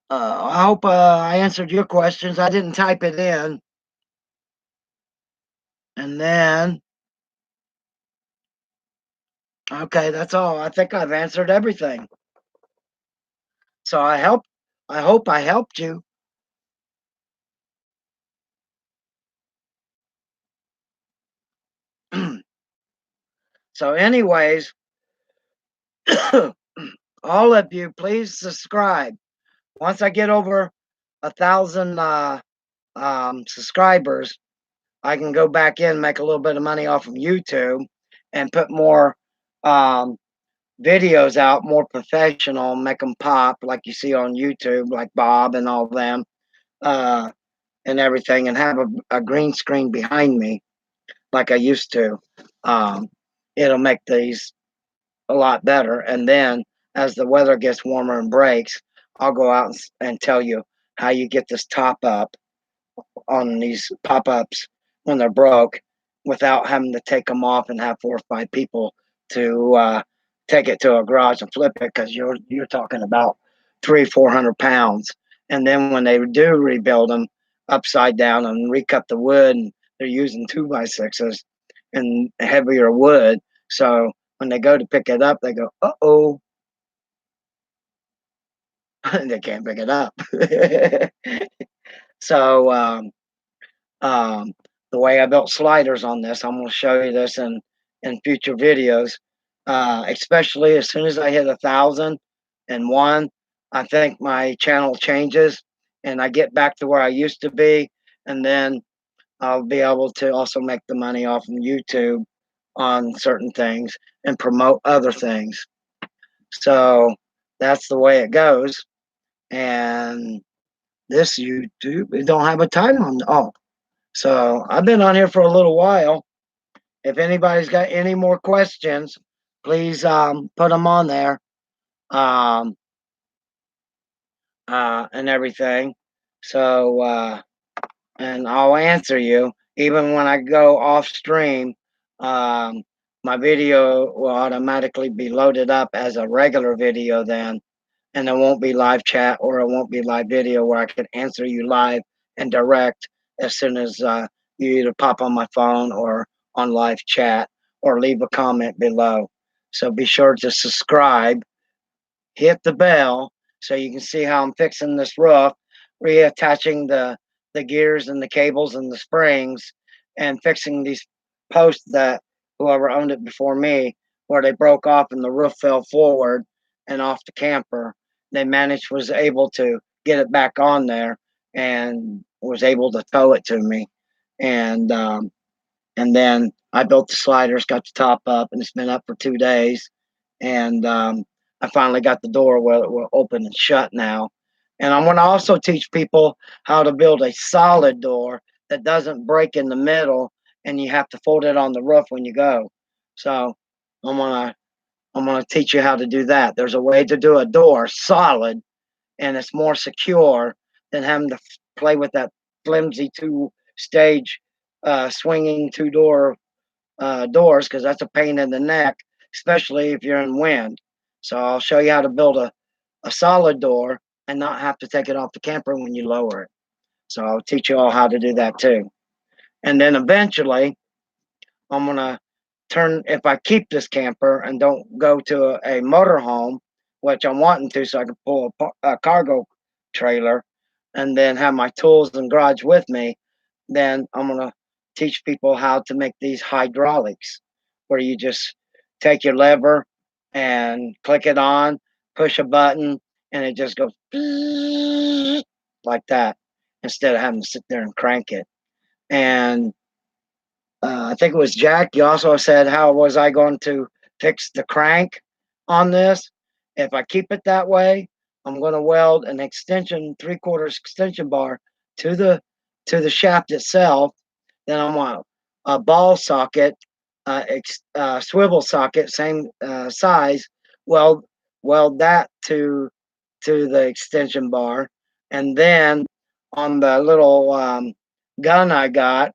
I hope I answered your questions. I didn't type it in. And then, okay, that's all. I think I've answered everything. So I hope I helped you. So, anyways, all of you, please subscribe. Once I get over 1,000 subscribers, I can go back in and make a little bit of money off of YouTube and put more um, videos out, more professional, make them pop like you see on YouTube, like Bob and all of them, uh, and everything, and have a green screen behind me like I used to. Um, it'll make these a lot better. And then as the weather gets warmer and breaks, I'll go out and tell you how you get this top up on these pop-ups when they're broke without having to take them off and have 4 or 5 people to take it to a garage and flip it, because you're talking about 300-400 pounds. And then when they do rebuild them upside down and recut the wood, and they're using 2x6s and heavier wood, so when they go to pick it up, they go, uh-oh, They can't pick it up. So um, the way I built sliders on this, I'm going to show you this in future videos. Especially as soon as I hit 1,001, I think my channel changes and I get back to where I used to be, and then I'll be able to also make the money off of YouTube on certain things and promote other things. So that's the way it goes. And this YouTube, it don't have a time on. Oh, so I've been on here for a little while. If anybody's got any more questions, please put them on there um, and everything. So and I'll answer you even when I go off stream. Um, my video will automatically be loaded up as a regular video then, and it won't be live chat or it won't be live video where I can answer you live and direct as soon as you either pop on my phone or on live chat or leave a comment below. So be sure to subscribe, hit the bell so you can see how I'm fixing this roof, reattaching the gears and the cables and the springs, and fixing these posts that whoever owned it before me, where they broke off and the roof fell forward and off the camper. They managed was able to get it back on there and was able to tow it to me, and then I built the sliders, got the top up, and it's been up for 2 days. And I finally got the door where it will open and shut now. And I'm going to also teach people how to build a solid door that doesn't break in the middle, and you have to fold it on the roof when you go. So I'm gonna teach you how to do that. There's a way to do a door solid, and it's more secure than having to play with that flimsy two-stage swinging two-door doors, because that's a pain in the neck, especially if you're in wind. So I'll show you how to build a solid door and not have to take it off the camper when you lower it. So I'll teach you all how to do that too. And then eventually I'm going to turn, if I keep this camper and don't go to a motorhome, which I'm wanting to so I can pull a cargo trailer and then have my tools and garage with me, then I'm going to teach people how to make these hydraulics, where you just take your lever and click it on, push a button, and it just goes like that instead of having to sit there and crank it. And I think it was Jack. You also said, how was I going to fix the crank on this? If I keep it that way, I'm going to weld an extension, 3/4 extension bar to the shaft itself. Then I want a ball socket, swivel socket, same size. Weld weld that to the extension bar, and then on the little gun I got,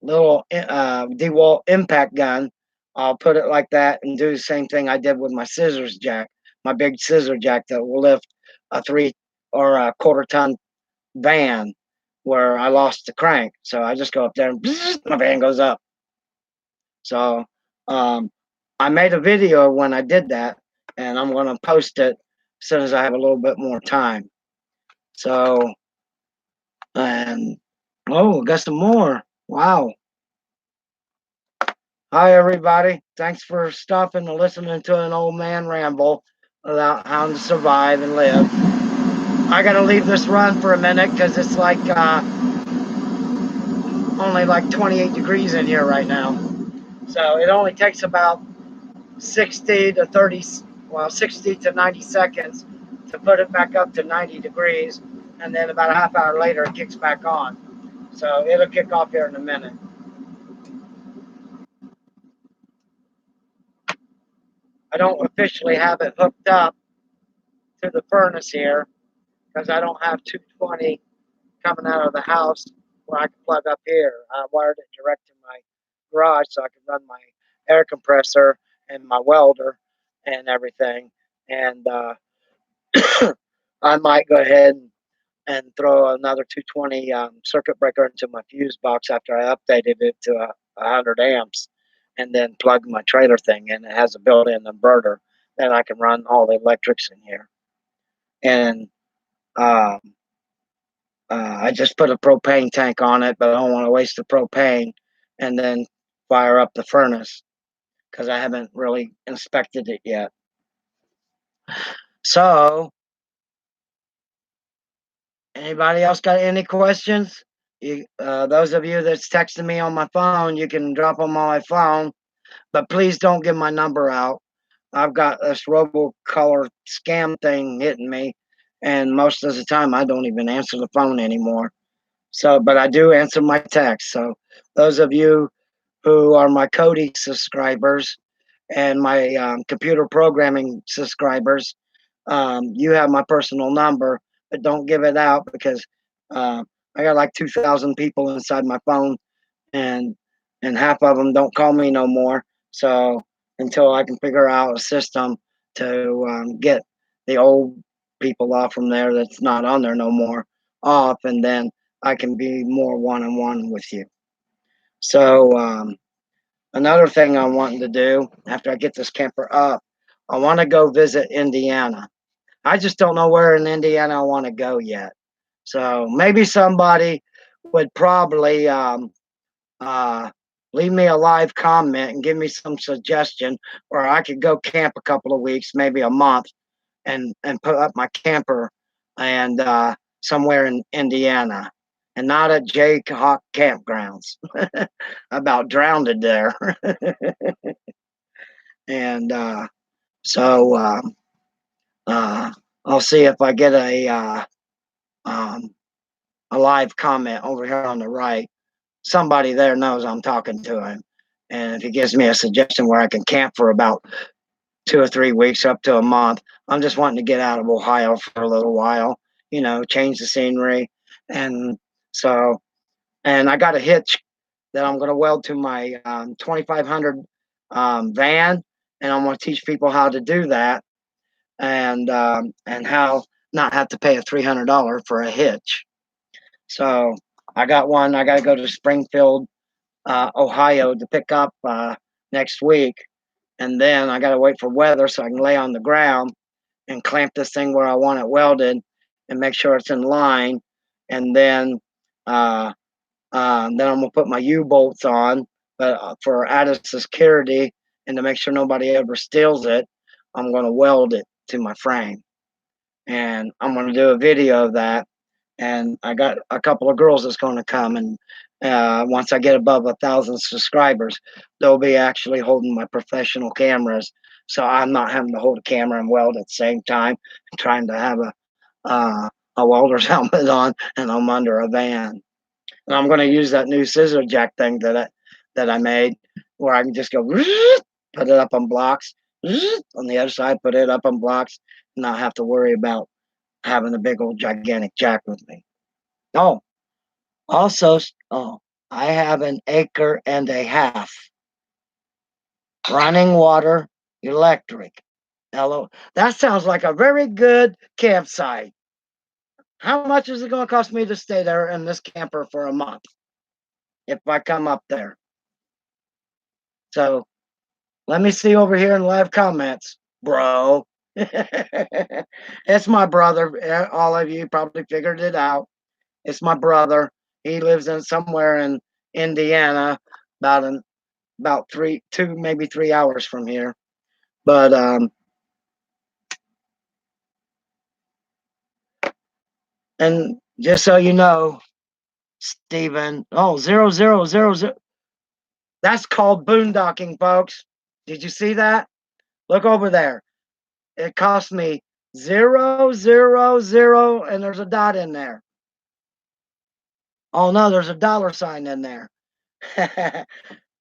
little DeWalt impact gun, I'll put it like that and do the same thing I did with my scissors jack, my big scissor jack that will lift a 3 or 1/4 ton van where I lost the crank. So I just go up there and my van goes up. So um, I made a video when I did that, and I'm going to post it as soon as I have a little bit more time. So, and oh, got some more. Wow. Hi, everybody. Thanks for stopping and listening to an old man ramble about how to survive and live. I got to leave this run for a minute because it's like only like 28 degrees in here right now. So it only takes about 60 to 30, well, 60 to 90 seconds to put it back up to 90 degrees. And then about a half hour later, it kicks back on. So it'll kick off here in a minute. I don't officially have it hooked up to the furnace here because I don't have 220 coming out of the house where I can plug up here. I wired it direct to my garage so I can run my air compressor and my welder and everything. And I might go ahead and throw another 220 circuit breaker into my fuse box after I updated it to 100 amps, and then plug my trailer thing in. It has a built-in inverter that I can run all the electrics in here. and um, I just put a propane tank on it, but I don't want to waste the propane and then fire up the furnace because I haven't really inspected it yet. So, anybody else got any questions? Those of you that's texting me on my phone, you can drop them on my phone, but please don't give my number out. I've got this robocolor scam thing hitting me, and most of the time I don't even answer the phone anymore. So, but I do answer my text. So, those of you who are my Cody subscribers and my computer programming subscribers, you have my personal number, but don't give it out because uh, I got like 2,000 people inside my phone, and half of them don't call me no more. So until I can figure out a system to get the old people off from there that's not on there no more off, and then I can be more one on one with you. So another thing I'm wanting to do after I get this camper up, I want to go visit Indiana. I just don't know where in Indiana I want to go yet. So maybe somebody would probably uh, leave me a live comment and give me some suggestion where I could go camp a couple of weeks, maybe a month, and put up my camper and somewhere in Indiana and not at Jayhawk campgrounds. I about drowned there. And so uh, I'll see if I get um, a live comment over here on the right. Somebody there knows I'm talking to him. And if he gives me a suggestion where I can camp for about 2 or 3 weeks up to a month, I'm just wanting to get out of Ohio for a little while, change the scenery. And so, and I got a hitch that I'm going to weld to my 2500 van, and I'm going to teach people how to do that, and how not have to pay a $300 for a hitch. So I got one. I got to go to Springfield, Ohio, to pick up next week, and then I got to wait for weather so I can lay on the ground and clamp this thing where I want it welded and make sure it's in line, and uh, then I'm gonna put my U-bolts on, but for added security and to make sure nobody ever steals it, I'm gonna weld it to my frame, and I'm gonna do a video of that. And I got a couple of girls that's going to come, and once I get above 1,000 subscribers, they'll be actually holding my professional cameras, so I'm not having to hold a camera and weld at the same time, trying to have a welder's helmet on, and I'm under a van. And I'm going to use that new scissor jack thing that I made, where I can just go put it up on blocks on the other side, put it up on blocks, and not have to worry about having a big old gigantic jack with me. Oh, also, oh, I have an acre and a half running water, electric. Hello, that sounds like a very good campsite. How much is it going to cost me to stay there in this camper for a month if I come up there? So let me see over here in live comments, bro. It's my brother. All of you probably figured it out. It's my brother. He lives in somewhere in Indiana, about 2, maybe 3 hours from here. But and just so you know, Stephen, 0000, that's called boondocking, folks. Did you see that? Look over there. It cost me 000, and there's a dot in there. Oh no, there's a dollar sign in there.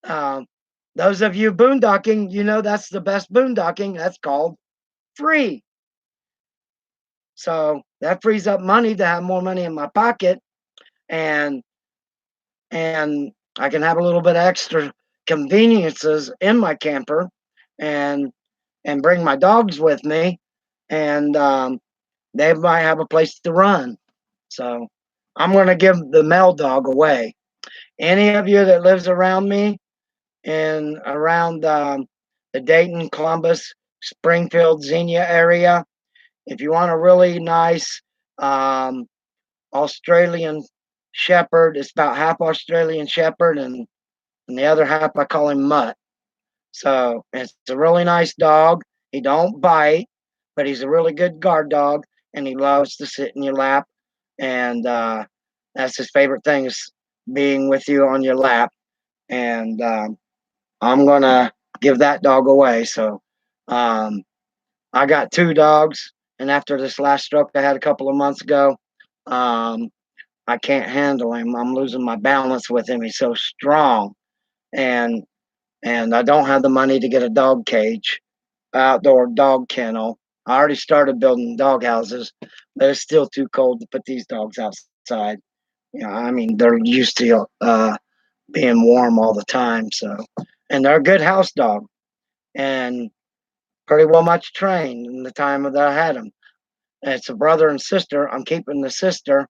um, those of you boondocking, that's the best boondocking. That's called free. So that frees up money to have more money in my pocket, and and I can have a little bit extra conveniences in my camper, and bring my dogs with me, and they might have a place to run. So I'm going to give the male dog away. Any of you that lives around me and around the Dayton, Columbus, Springfield, Xenia area, If you want a really nice um, Australian Shepherd, it's about half Australian Shepherd, and the other half I call him Mutt. So it's a really nice dog. He don't bite, but he's a really good guard dog, and he loves to sit in your lap. And that's his favorite thing is being with you on your lap. And I'm gonna give that dog away. So um, I got two dogs, and after this last stroke I had a couple of months ago, um, I can't handle him. I'm losing my balance with him. He's so strong, and I don't have the money to get a dog cage, outdoor dog kennel. I already started building dog houses, but it's still too cold to put these dogs outside. I mean, they're used to being warm all the time. So, and they're a good house dog and pretty well much trained in the time that I had them. And it's a brother and sister. I'm keeping the sister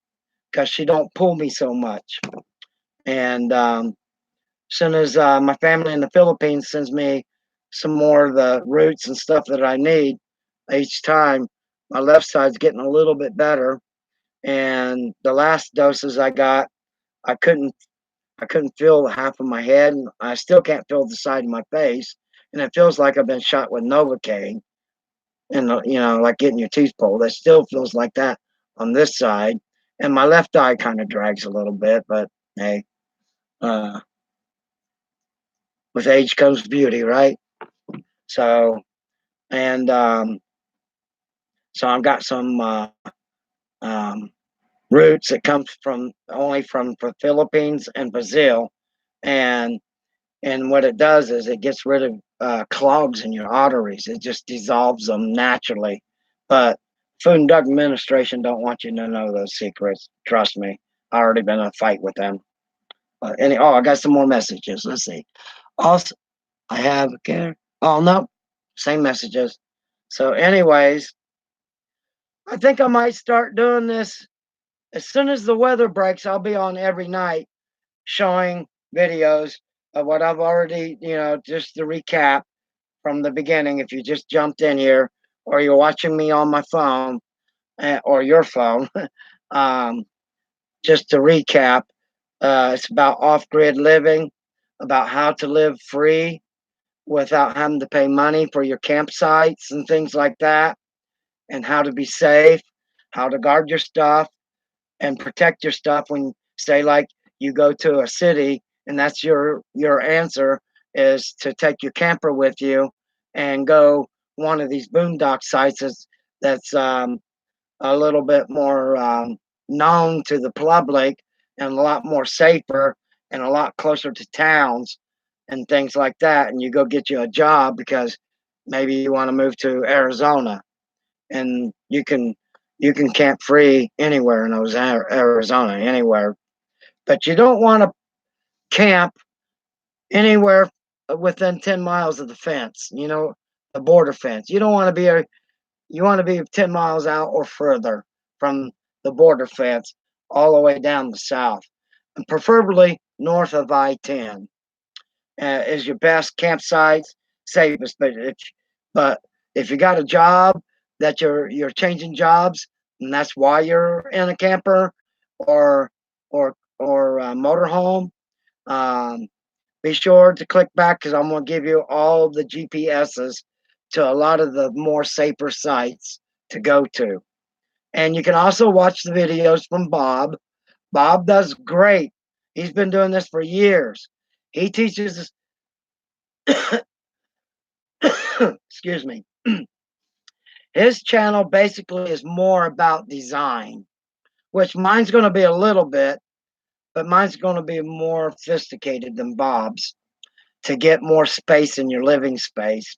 because she don't pull me so much. And soon as my family in the Philippines sends me some more of the roots and stuff that I need each time, my left side's getting a little bit better. And the last doses I got, I couldn't feel half of my head, and I still can't feel the side of my face, and it feels like I've been shot with Novocaine, and like getting your teeth pulled. It still feels like that on this side, and my left eye kind of drags a little bit, but hey, uh, with age comes beauty, right? So, and so I've got some um, roots that comes from only from the Philippines and Brazil, and what it does is it gets rid of clogs in your arteries. It just dissolves them naturally. But Food and Drug Administration don't want you to know those secrets. Trust me, I already been in a fight with them. I got some more messages. Let's see. Also, I have care. Oh no, same messages. So, anyways, I think I might start doing this as soon as the weather breaks. I'll be on every night showing videos of what I've already, just to recap from the beginning. If you just jumped in here or you're watching me on my phone or your phone, um, just to recap, it's about off grid living, about how to live free without having to pay money for your campsites and things like that, and how to be safe, how to guard your stuff and protect your stuff when, say, like you go to a city and that's your answer is to take your camper with you and go one of these boondock sites that's a little bit more known to the public and a lot more safer and a lot closer to towns and things like that. And you go get you a job because maybe you want to move to Arizona, and you can camp free anywhere in those Arizona, anywhere. But you don't want to camp anywhere within 10 miles of the fence, the border fence. You don't want to you want to be 10 miles out or further from the border fence all the way down the south, and preferably north of I-10 is your best campsites, safest. But if you got a job that you're changing jobs, and that's why you're in a camper or or motorhome, um, be sure to click back because I'm going to give you all the GPSs to a lot of the more safer sites to go to. And you can also watch the videos from Bob. Bob does great. He's been doing this for years. He teaches excuse me. His channel basically is more about design, which mine's going to be a little bit, but mine's going to be more sophisticated than Bob's to get more space in your living space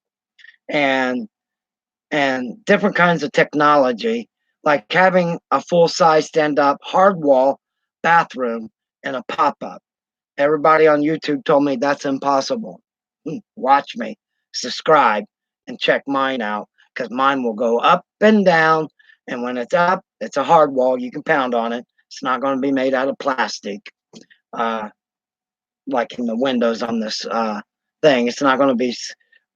and different kinds of technology, like having a full-size stand-up hard wall bathroom and a pop-up. Everybody on YouTube told me that's impossible. Watch me, subscribe, and check mine out because mine will go up and down. And when it's up, it's a hard wall. You can pound on it. It's not going to be made out of plastic, uh, like in the windows on this thing. It's not going to be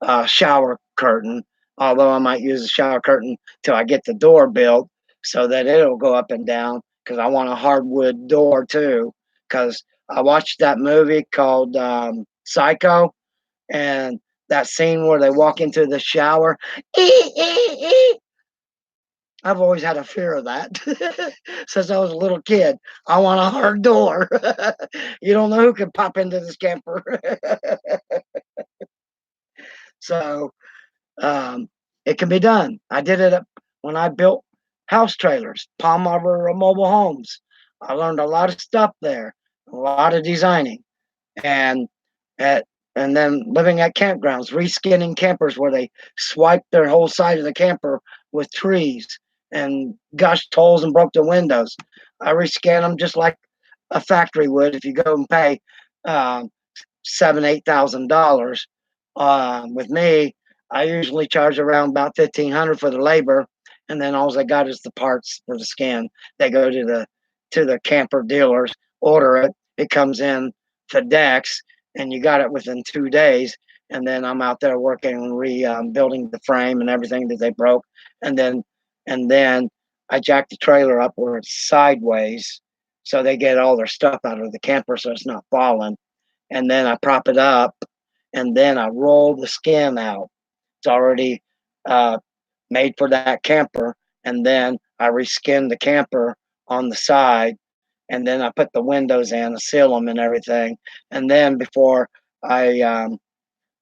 a shower curtain. Although I might use a shower curtain till I get the door built so that it'll go up and down because I want a hardwood door too. Because I watched that movie called Psycho, and that scene where they walk into the shower. I've always had a fear of that since I was a little kid. I want a hard door. You don't know who can pop into this camper. So um, it can be done. I did it when I built house trailers, Palm Harbor mobile homes. I learned a lot of stuff there, a lot of designing, and at and then living at campgrounds, reskinning campers where they swiped their whole side of the camper with trees and gushed holes and broke the windows. I rescan them just like a factory would if you go and pay um, $7,000, $8,000. With me, I usually charge around about 1,500 for the labor, and then all I got is the parts for the scan. They go to the camper dealers, order it. It comes in FedEx, and you got it within 2 days. And then I'm out there working on rebuilding the frame and everything that they broke, and then I jack the trailer up where it's sideways, so they get all their stuff out of the camper, so it's not falling, and then I prop it up, and then I roll the skin out. It's already uh, made for that camper, and then I reskin the camper on the side, and then I put the windows in, I seal them and everything, and then before I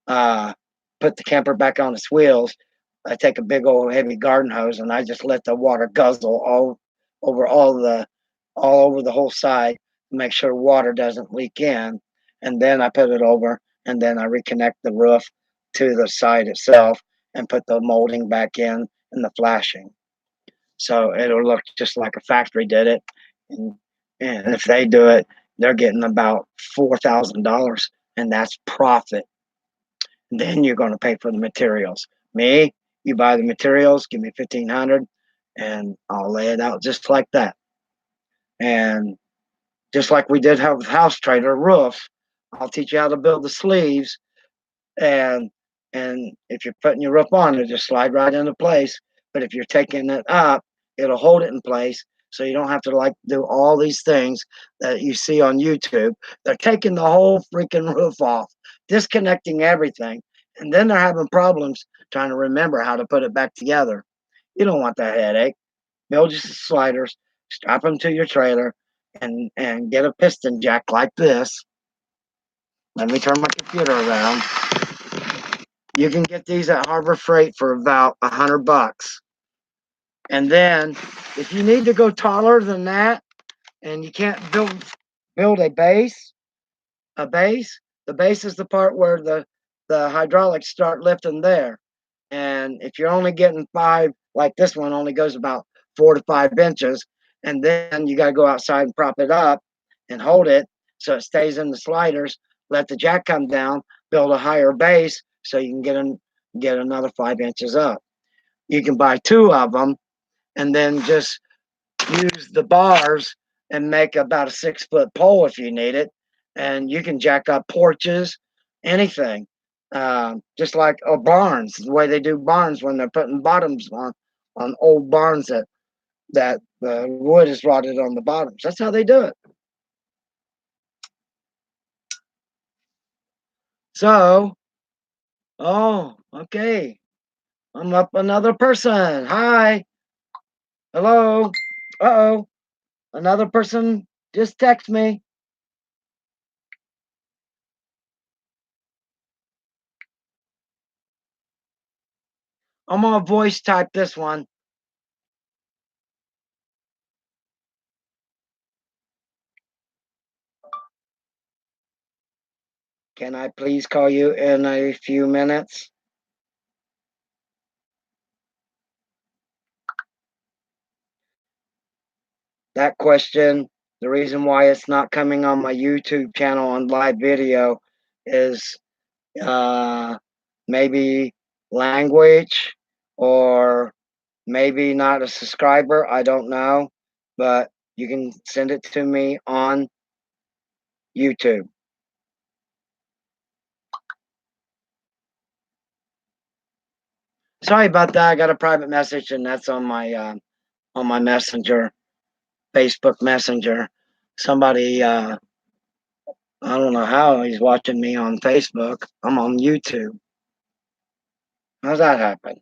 uh, put the camper back on its wheels, I take a big old heavy garden hose and I just let the water guzzle over all over the whole side to make sure water doesn't leak in. And then I put it over, and then I reconnect the roof to the side itself and put the molding back in and the flashing. So it'll look just like a factory did it. And, and if they do it, they're getting about $4,000, and that's profit. Then you're going to pay for the materials. Me, you buy the materials, give me 1,500, and I'll lay it out just like that. And just like we did have house trailer roof, I'll teach you how to build the sleeves, and if you're putting your roof on, it'll just slide right into place. But if you're taking it up, it'll hold it in place, so you don't have to like do all these things that you see on YouTube. They're taking the whole freaking roof off, disconnecting everything, and then they're having problems trying to remember how to put it back together. You don't want that headache. Build your sliders, strap them to your trailer, and get a piston jack like this. Let me turn my computer around. You can get these at Harbor Freight for about $100. And then if you need to go taller than that and you can't build a base, the base is the part where the hydraulics start lifting there. And if you're only getting five, like this one only goes about 4 to 5 inches, and then you got to go outside and prop it up and hold it so it stays in the sliders. Let the jack come down, build a higher base so you can get another 5 inches up. You can buy two of them and then just use the bars and make about a 6 foot pole if you need it. And you can jack up porches, anything. Just like barns, the way they do barns when they're putting bottoms on old barns that the wood is rotted on the bottoms. That's how they do it. So, oh, okay. I'm up another person. Hi. Hello. Uh-oh. Another person just text me. I'm gonna voice type this one. Can I please call you in a few minutes? That question, the reason why it's not coming on my YouTube channel on live video is uh, maybe language, or maybe not a subscriber. I don't know, but you can send it to me on YouTube. Sorry about that. I got a private message, and that's on my messenger, Facebook Messenger. Somebody, I don't know how he's watching me on Facebook. I'm on YouTube. How's that happen?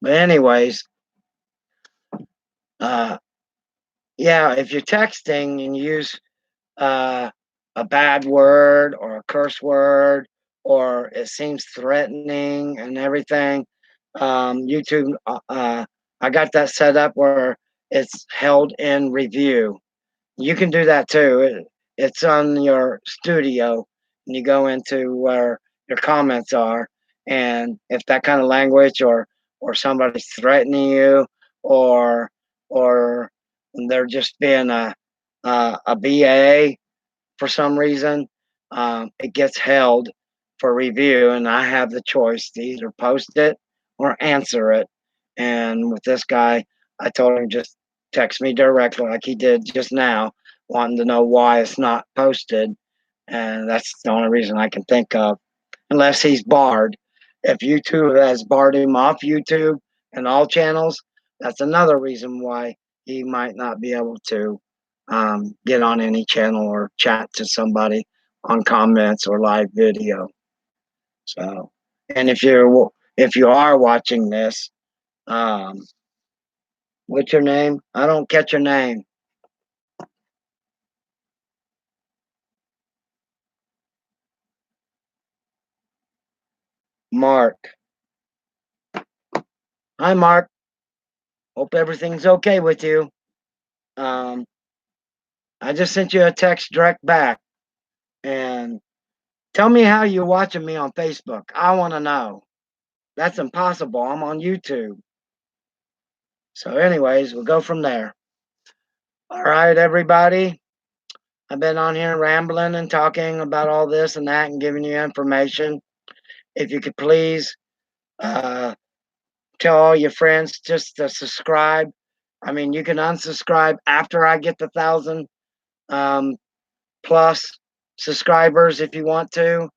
But anyways, uh, yeah, if you're texting and you use uh, a bad word or a curse word or it seems threatening and everything, YouTube, I got that set up where it's held in review. You can do that too. It's on your studio, and you go into where your comments are, and if that kind of language or somebody's threatening you, or or they're just being a BA for some reason, it gets held for review, and I have the choice to either post it or answer it. And with this guy, I told him just text me directly, like he did just now, wanting to know why it's not posted, and that's the only reason I can think of, unless he's barred. If YouTube has barred him off YouTube and all channels, that's another reason why he might not be able to get on any channel or chat to somebody on comments or live video. So, and if you are watching this, um, what's your name? I don't catch your name. Mark. Hi, Mark. Hope everything's okay with you. Um, I just sent you a text direct back, and tell me how you're watching me on Facebook. I want to know. That's impossible. I'm on YouTube. So, anyways, we'll go from there. All right, everybody. I've been on here rambling and talking about all this and that and giving you information. If you could please uh, tell all your friends just to subscribe. I mean, you can unsubscribe after I get the 1,000 plus subscribers if you want to.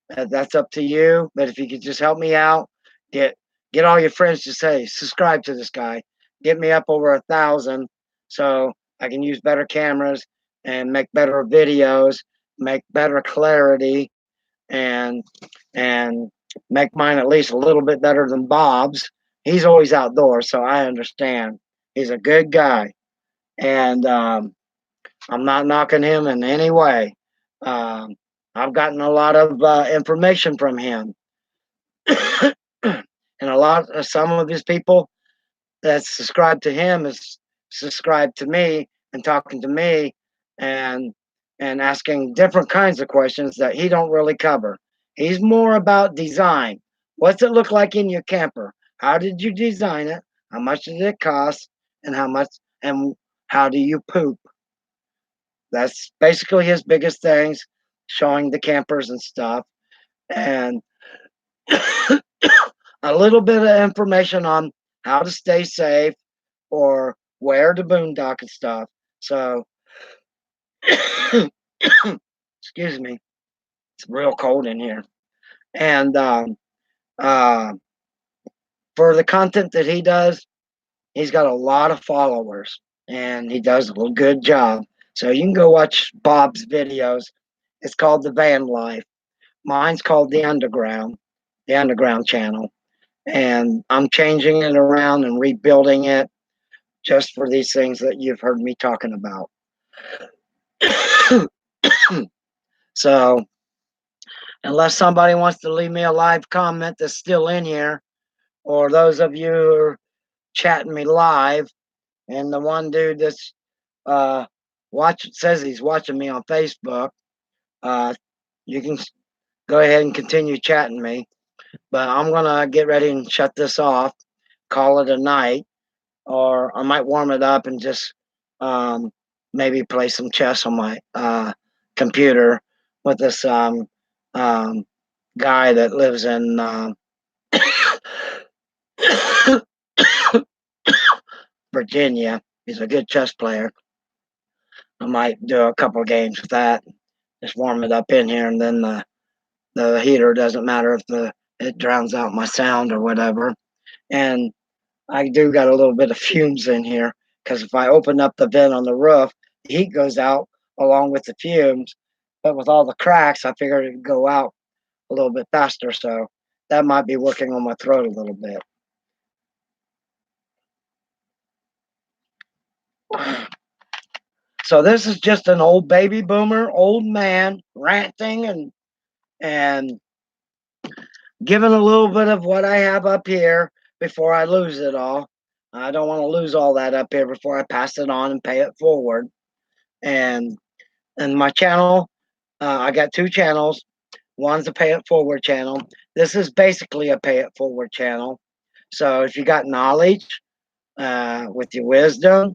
That's up to you. But if you could just help me out, get get all your friends to say subscribe to this guy. Get me up over 1,000 so I can use better cameras and make better videos, make better clarity, and and make mine at least a little bit better than Bob's. He's always outdoors, so I understand. He's a good guy, and I'm not knocking him in any way. Um, I've gotten a lot of information from him, and some of his people that subscribe to him is subscribed to me and talking to me and asking different kinds of questions that he don't really cover. He's more about design. What's it look like in your camper? How did you design it? How much did it cost? And how do you poop? That's basically his biggest things, showing the campers and stuff. And a little bit of information on how to stay safe or where to boondock and stuff. So, excuse me, it's real cold in here. And uh, for the content that he does, he's got a lot of followers and he does a good job. So you can go watch Bob's videos. It's called The Van Life. Mine's called the Underground channel. And I'm changing it around and rebuilding it just for these things that you've heard me talking about. So, unless somebody wants to leave me a live comment that's still in here, or those of you who are chatting me live, and the one dude that's says he's watching me on Facebook, uh, you can go ahead and continue chatting me. But I'm gonna get ready and shut this off, call it a night, or I might warm it up and just um, maybe play some chess on my computer with this um, guy that lives in Virginia. He's a good chess player. I might do a couple of games with that. Just warm it up in here, and then the heater doesn't matter if the it drowns out my sound or whatever. And I do got a little bit of fumes in here because if I open up the vent on the roof, the heat goes out along with the fumes. But with all the cracks, I figured it'd go out a little bit faster. So that might be working on my throat a little bit. So this is just an old baby boomer, old man ranting and giving a little bit of what I have up here before I lose it all. I don't want to lose all that up here before I pass it on and pay it forward. And and my channel, I got two channels. One's a pay it forward channel. This is basically a pay it forward channel. So if you got knowledge with your wisdom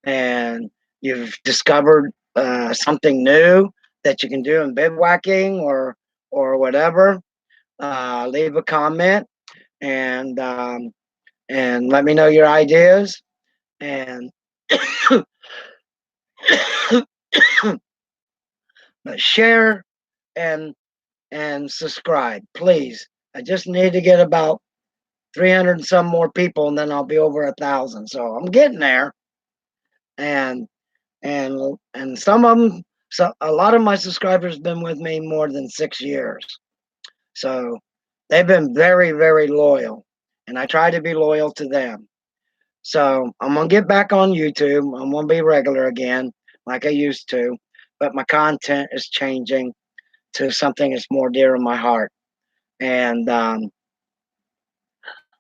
and you've discovered something new that you can do in bivouacking or whatever, leave a comment and let me know your ideas and share and subscribe, please. I just need to get about 300 and some more people, and then I'll be over 1,000. So I'm getting there, and some of them, so a lot of my subscribers been with me more than 6 years. So they've been very, very loyal, and I try to be loyal to them. So I'm gonna get back on YouTube. I'm gonna be regular again, like I used to, but my content is changing to something that's more dear to my heart. And I'm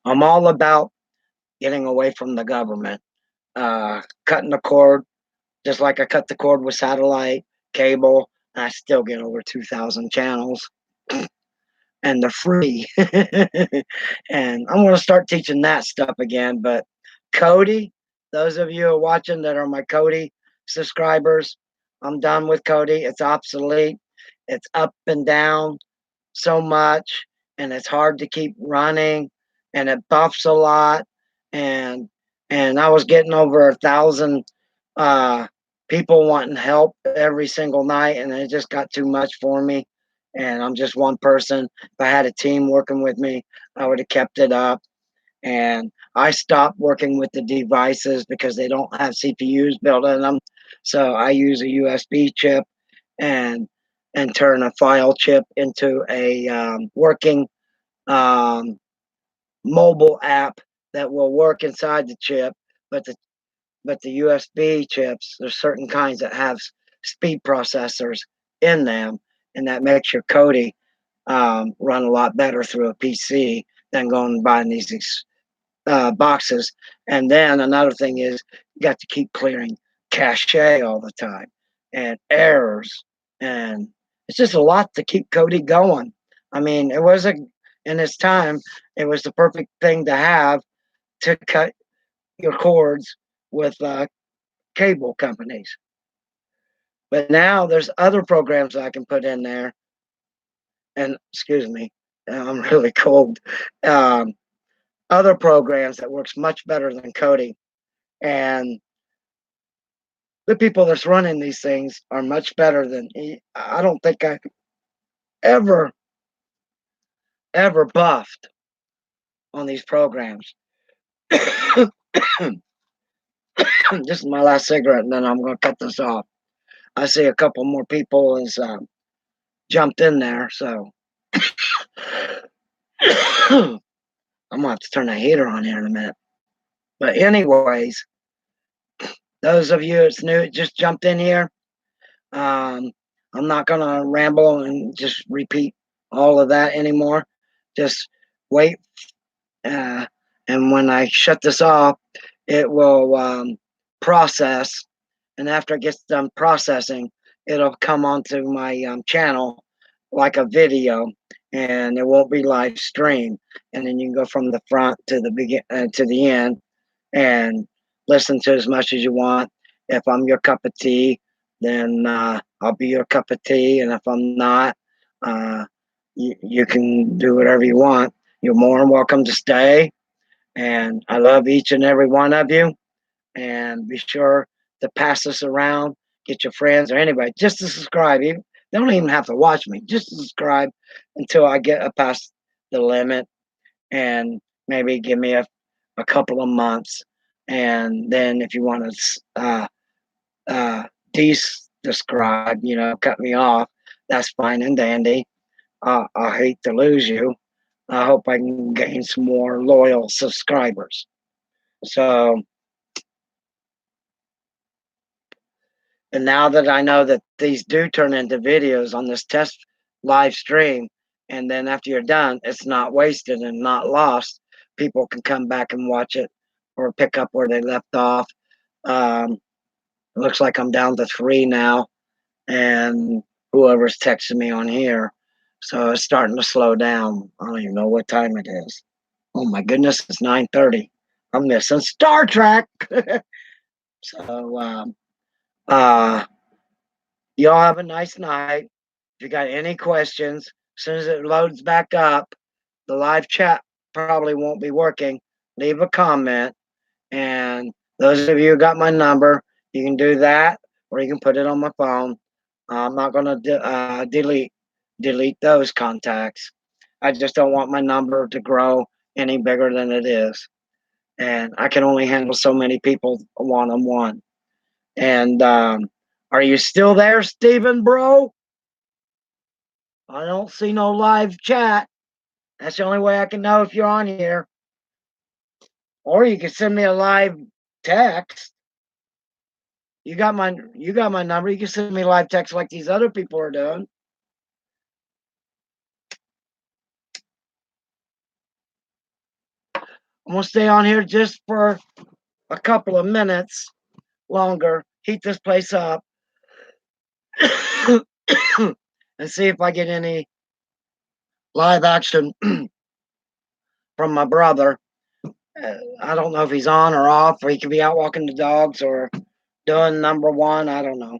all about getting away from the government, cutting the cord, just like I cut the cord with satellite cable. And I still get over 2,000 channels, and they're free. And I'm going to start teaching that stuff again. But Cody, those of you who are watching that are my Cody subscribers, I'm done with Cody. It's obsolete. It's up and down so much, and it's hard to keep running, and it buffs a lot, and I was getting over 1,000 uh, people wanting help every single night, and it just got too much for me. And I'm just one person. If I had a team working with me, I would have kept it up. And I stopped working with the devices because they don't have CPUs built in them. So I use a USB chip and turn a file chip into a working um, mobile app that will work inside the chip. But the USB chips, there's certain kinds that have speed processors in them, and that makes your Kodi run a lot better through a PC than going and buying these boxes. And then another thing is you got to keep clearing cache all the time and errors. And it's just a lot to keep Kodi going. I mean, in its time, it was the perfect thing to have to cut your cords with cable companies. But now there's other programs I can put in there. And excuse me, I'm really cold. Um, Other programs that works much better than Kodi. And the people that's running these things are much better than I don't think I ever buffed on these programs. This is my last cigarette, and then I'm going to cut this off. I see a couple more people has jumped in there, so I'm gonna have to turn the heater on here in a minute. But anyways, those of you that's new, just jumped in here. Um, I'm not gonna ramble and just repeat all of that anymore. Just wait, uh, and when I shut this off, it will process, and after it gets done processing, it'll come onto my channel like a video, and it won't be live stream. And then you can go from the front to the end, and listen to as much as you want. If I'm your cup of tea, then I'll be your cup of tea, and if I'm not, uh, you can do whatever you want. You're more than welcome to stay, and I love each and every one of you. And be sure to pass this around, get your friends or anybody just to subscribe. You don't even have to watch me, just subscribe until I get past the limit and maybe give me a couple of months. And then if you want to uh, desubscribe, cut me off, that's fine and dandy. I hate to lose you. I hope I can gain some more loyal subscribers. So, and now that I know that these do turn into videos on this test live stream, and then after you're done, it's not wasted and not lost. People can come back and watch it or pick up where they left off. It looks like I'm down to 3 now, and whoever's texting me on here. So it's starting to slow down. I don't even know what time it is. Oh my goodness, it's 9:30. I'm missing Star Trek. So uh y'all have a nice night. If you got any questions, as soon as it loads back up, the live chat probably won't be working. Leave a comment. And those of you who got my number, you can do that, or you can put it on my phone. I'm not going to delete those contacts. I just don't want my number to grow any bigger than it is. And I can only handle so many people one on one. And are you still there, Steven, bro? I don't see no live chat. That's the only way I can know if you're on here. Or you can send me a live text. You got my number. You can send me live text like these other people are doing. I'm gonna stay on here just for a couple of minutes longer, heat this place up, and see if I get any live action from my brother. I don't know if he's on or off, or he could be out walking the dogs or doing number one. I don't know.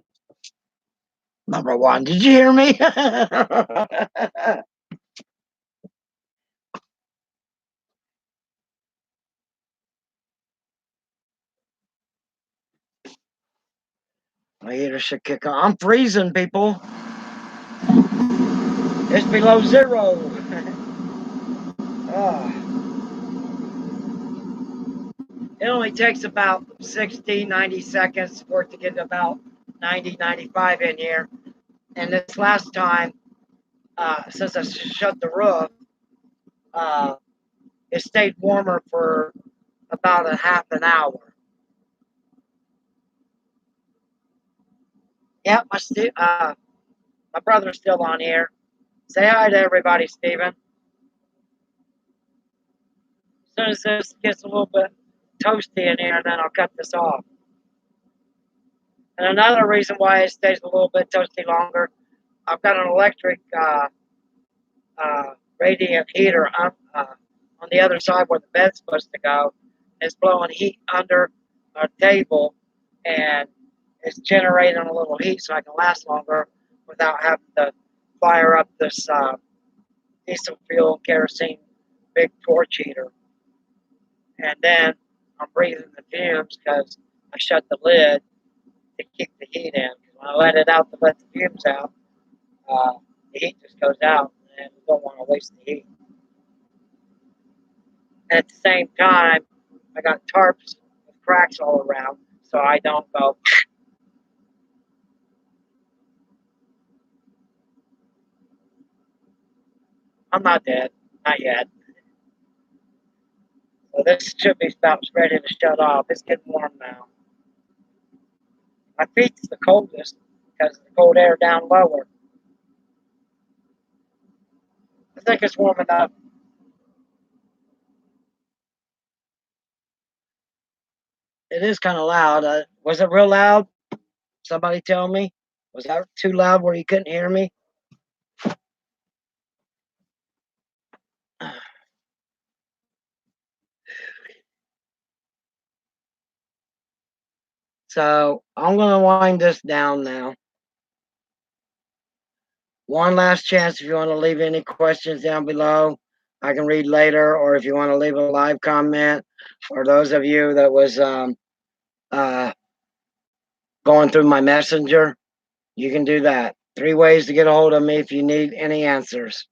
Number one, did you hear me? My heater should kick on. I'm freezing, people. It's below zero. Oh. It only takes about 60, 90 seconds for it to get about 90, 95 in here. And this last time, since I shut the roof, uh, it stayed warmer for about a half an hour. Yep, my brother's still on here. Say hi to everybody, Steven. As soon as this gets a little bit toasty in here, then I'll cut this off. And another reason why it stays a little bit toasty longer, I've got an electric radiant heater on the other side where the bed's supposed to go. It's blowing heat under a table, and it's generating a little heat so I can last longer without having to fire up this diesel fuel kerosene big torch heater. And then I'm breathing the fumes because I shut the lid to keep the heat in. When I let it out to let the fumes out, the heat just goes out, and we don't want to waste the heat. At the same time, I got tarps with cracks all around, so I don't go. I'm not dead, not yet. So this should be about ready to shut off. It's getting warm now. My feet's the coldest because of the cold air down lower. I think it's warm enough. It is kind of loud. Was it real loud? Somebody tell me. Was that too loud where you couldn't hear me? So I'm going to wind this down now. One last chance if you want to leave any questions down below. I can read later, or if you want to leave a live comment, for those of you that was uh, going through my messenger, you can do that. 3 ways to get a hold of me if you need any answers.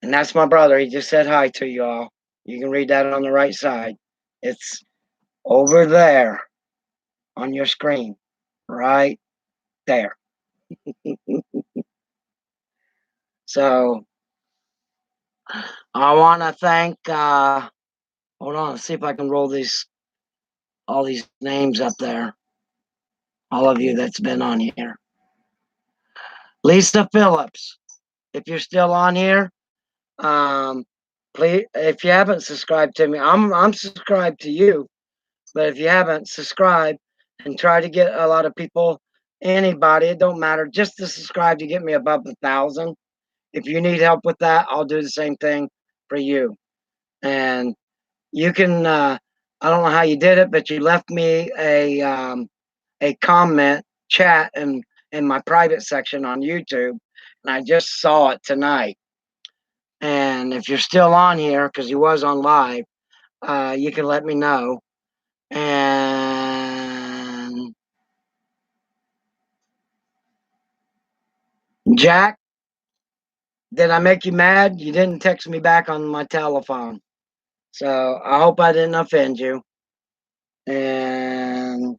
And that's my brother. He just said hi to you all. You can read that on the right side. It's over there on your screen, right there. So I want to thank. Hold on, let's see if I can roll all these names up there. All of you that's been on here. Lisa Phillips, if you're still on here, please. If you haven't subscribed to me, I'm subscribed to you. But if you haven't, subscribe and try to get a lot of people, anybody, it don't matter, just to subscribe to get me above 1,000. If you need help with that, I'll do the same thing for you. And you can, I don't know how you did it, but you left me a comment chat in my private section on YouTube. And I just saw it tonight. And if you're still on here, because you was on live, you can let me know. And Jack, did I make you mad? You didn't text me back on my telephone. So I hope I didn't offend you. And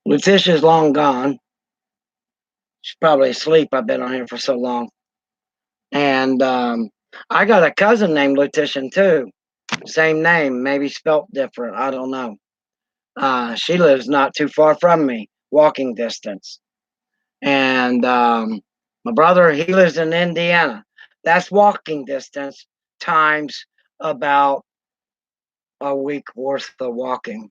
Letitia's long gone. She's probably asleep. I've been on here for so long. And I got a cousin named Letitia too. Same name, maybe spelt different. I don't know. She lives not too far from me, walking distance. And my brother, he lives in Indiana. That's walking distance times about a week worth of walking.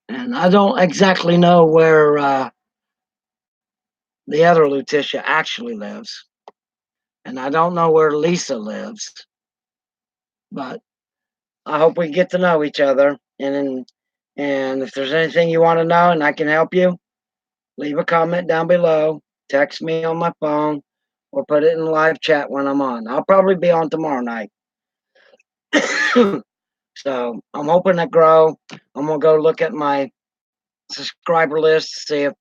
And I don't exactly know where the other Lutetia actually lives. And I don't know where Lisa lives. But I hope we get to know each other. And if there's anything you want to know and I can help you, leave a comment down below, text me on my phone, or put it in live chat when I'm on. I'll probably be on tomorrow night. So I'm hoping to grow. I'm gonna go look at my subscriber list, see if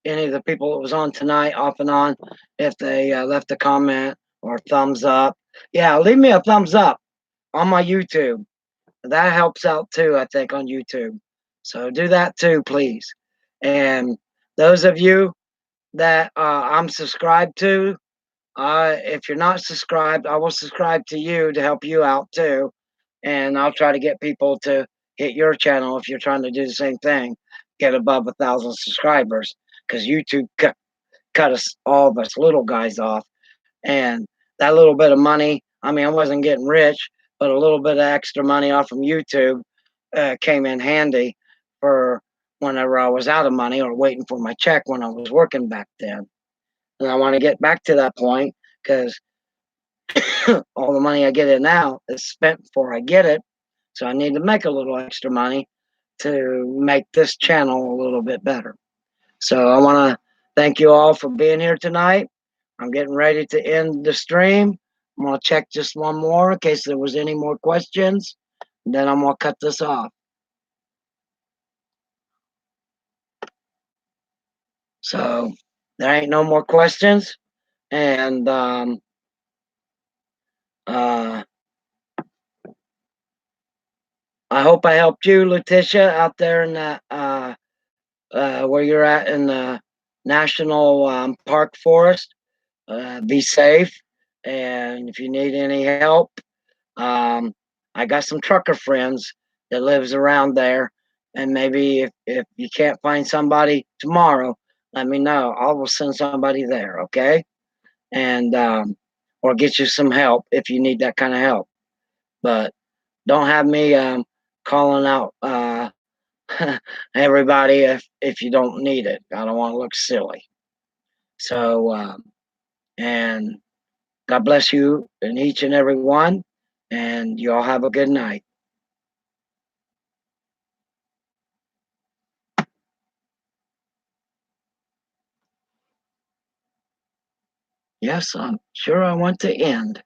any of the people that was on tonight, off and on, if they left a comment or thumbs up. Yeah, leave me a thumbs up on my YouTube. That helps out too, I think, on YouTube. So do that too, please. And those of you that I'm subscribed to, if you're not subscribed, I will subscribe to you to help you out too. And I'll try to get people to hit your channel if you're trying to do the same thing, get above 1,000 subscribers, because YouTube cut us all of us little guys off. And that little bit of money, I mean, I wasn't getting rich, but a little bit of extra money off from YouTube came in handy for whenever I was out of money or waiting for my check when I was working back then. And I want to get back to that point because all the money I get in now is spent before I get it. So I need to make a little extra money to make this channel a little bit better. So I want to thank you all for being here tonight. I'm getting ready to end the stream. I'm going to check just one more in case there was any more questions. And then I'm going to cut this off. So there ain't no more questions. And I hope I helped you, Letitia, out there in that where you're at in the National Park Forest. Be safe, and if you need any help, I got some trucker friends that lives around there, and maybe if you can't find somebody tomorrow, let me know. I will send somebody there, okay? And or get you some help if you need that kind of help. But don't have me calling out everybody if you don't need it. I don't want to look silly. So and God bless you and each and every one, and you all have a good night. Yes, I'm sure I want to end.